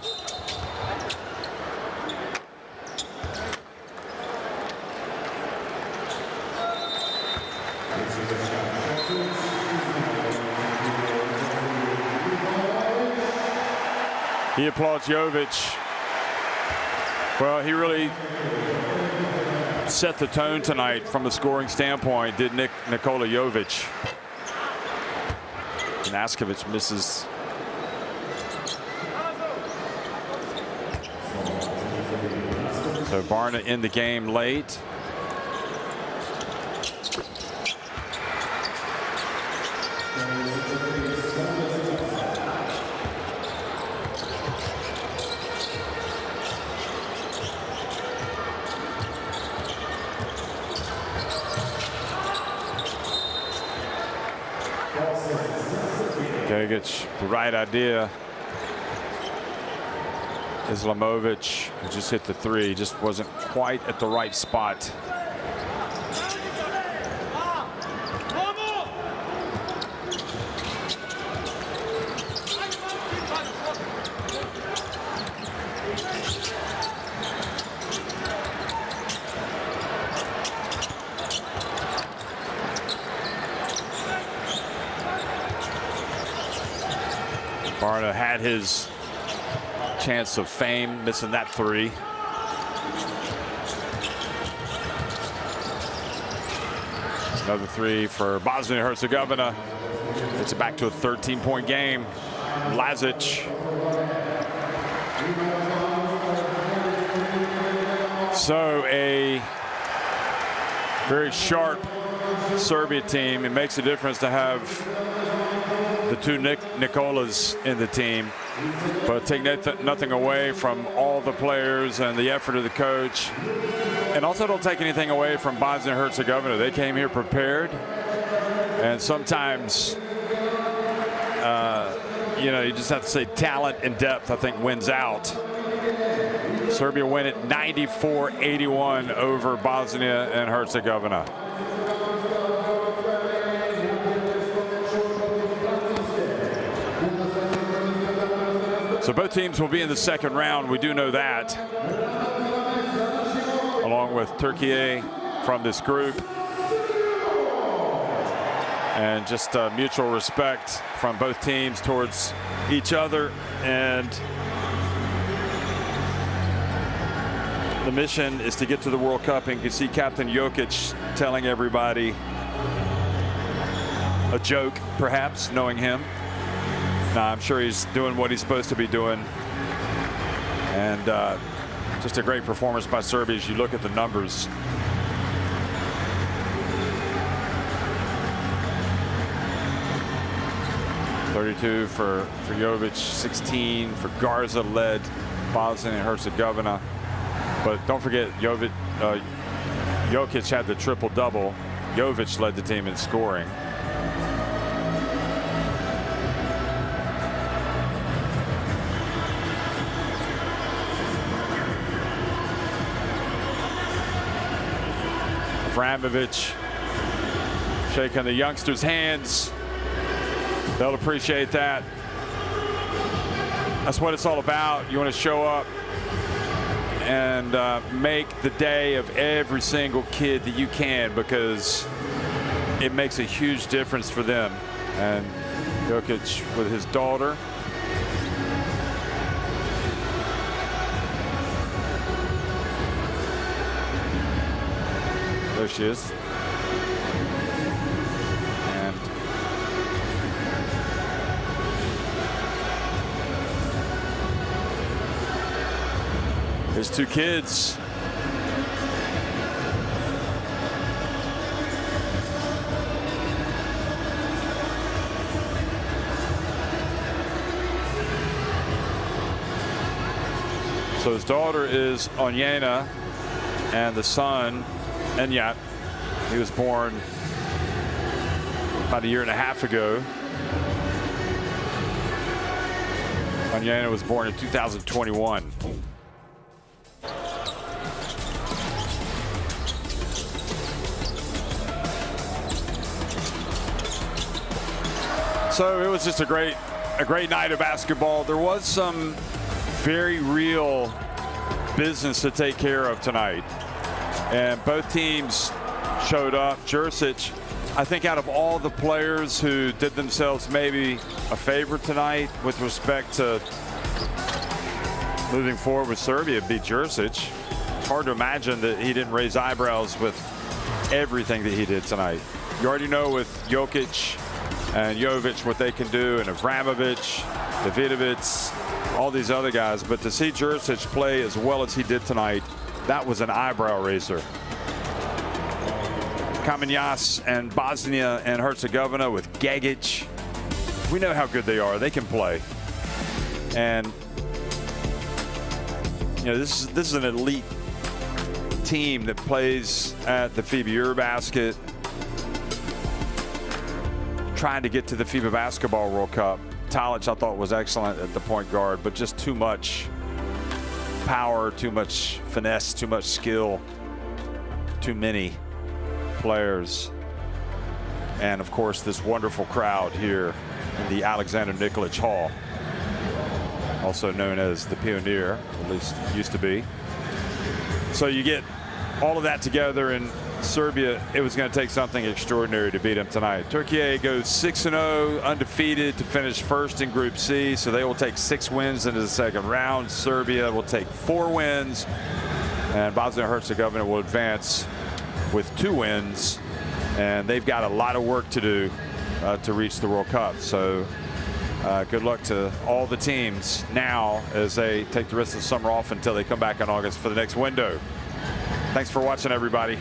He applauds Jovic. Well, he really set the tone tonight from a scoring standpoint, did Nikola Jovic. Naskovic misses. So Barna in the game late. Gagic, the right idea. Islamovic, who just hit the three, just wasn't quite at the right spot. Barna had his chance of fame, missing that three. Another three for Bosnia and Herzegovina. It's back to a 13-point game. Lazic. So a very sharp Serbia team. It makes a difference to have the two Nikolas in the team, but take nothing away from all the players and the effort of the coach. And also don't take anything away from Bosnia and Herzegovina. They came here prepared, and sometimes you know, you just have to say talent and depth, I think, wins out. Serbia win it 94-81 over Bosnia and Herzegovina. So both teams will be in the second round. We do know that, along with Turkey from this group. And just mutual respect from both teams towards each other. And the mission is to get to the World Cup, and you can see Captain Jokic telling everybody a joke, perhaps, knowing him. Nah, I'm sure he's doing what he's supposed to be doing. And just a great performance by Serbia as you look at the numbers. .32 for Jovic, 16 for Garza, led Bosnia and Herzegovina. But don't forget, Jokic had the triple-double. Jovic led the team in scoring. Abramovich shaking the youngsters' hands. They'll appreciate that. That's what it's all about. You want to show up and make the day of every single kid that you can, because it makes a huge difference for them. And Jokic with his daughter. There she is. And there's two kids. So his daughter is Onyena, and the son, Enyat. He was born about a year and a half ago. Onyena was born in 2021. So it was just a great night of basketball. There was some very real business to take care of tonight, and both teams showed up. Jursic, I think out of all the players who did themselves maybe a favor tonight with respect to moving forward with Serbia, beat Jursic. It's hard to imagine that he didn't raise eyebrows with everything that he did tonight. You already know with Jokic and Jovic what they can do, and Avramovic, Davidovic, all these other guys, but to see Jursic play as well as he did tonight, that was an eyebrow raiser. Kamenjas and Bosnia and Herzegovina with Gagic, we know how good they are. They can play, and you know this is an elite team that plays at the FIBA Eurobasket, trying to get to the FIBA Basketball World Cup. Talic, I thought, was excellent at the point guard, but just too much power, too much finesse, too much skill, too many players. And of course, this wonderful crowd here in the Alexander Nikolic Hall, also known as the Pioneer, at least used to be. So you get all of that together, and Serbia, it was going to take something extraordinary to beat them tonight. Turkey goes 6-0, undefeated, to finish first in Group C, so they will take 6 wins into the second round. Serbia will take 4 wins, and Bosnia and Herzegovina will advance with 2 wins, and they've got a lot of work to do to reach the World Cup. So good luck to all the teams now as they take the rest of the summer off until they come back in August for the next window. Thanks for watching, everybody.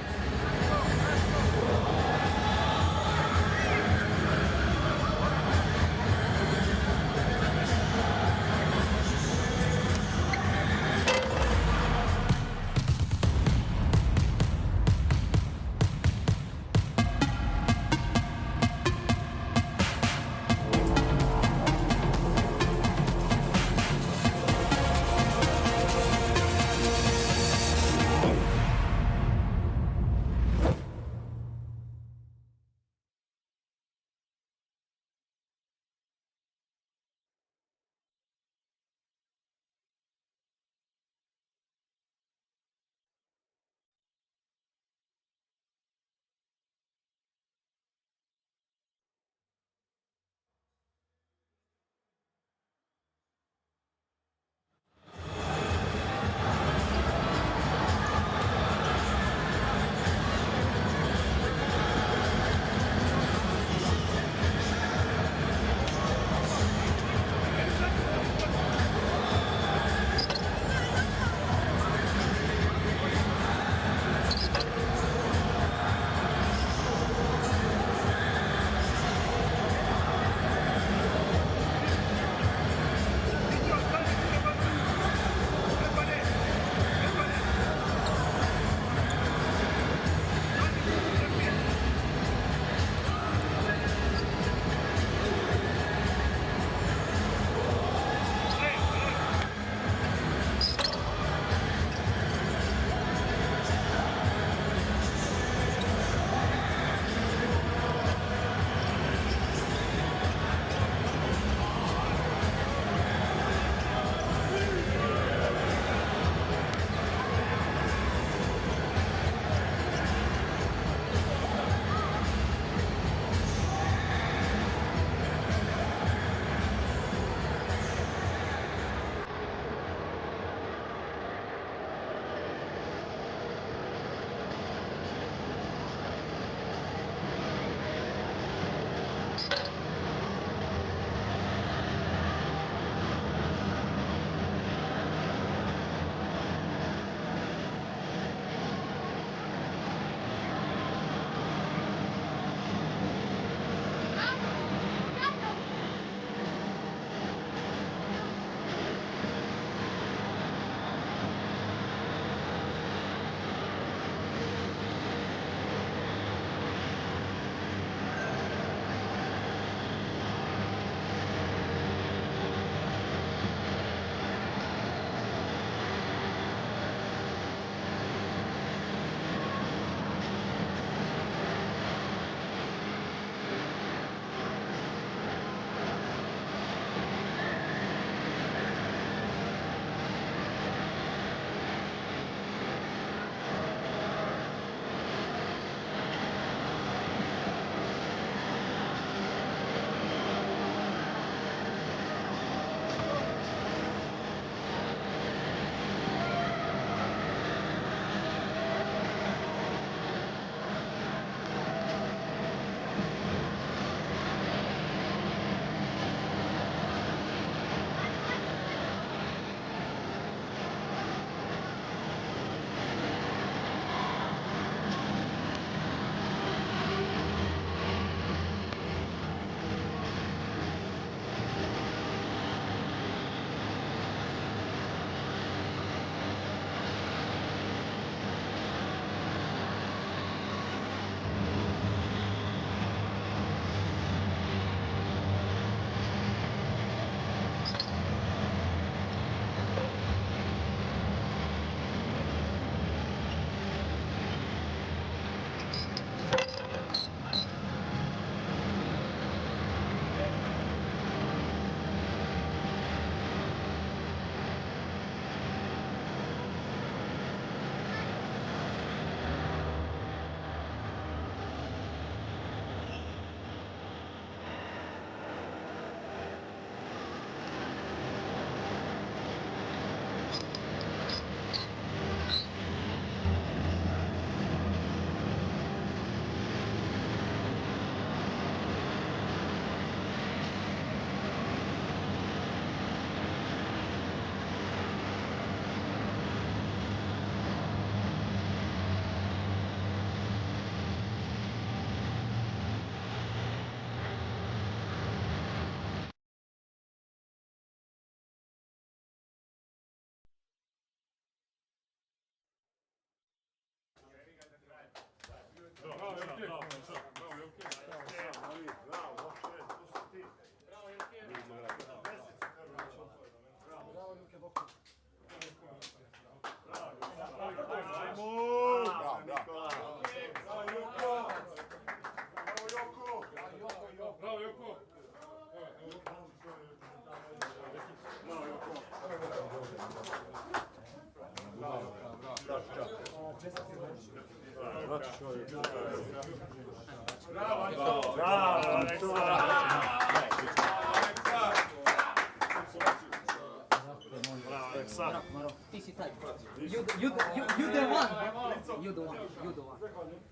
You the one.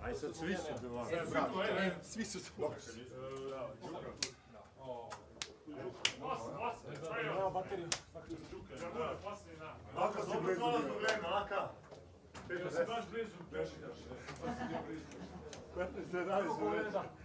Aj sad svi su the one. Svi su the one. Laka si blizu bio. Laka. Ja sam baš blizu. 15 11.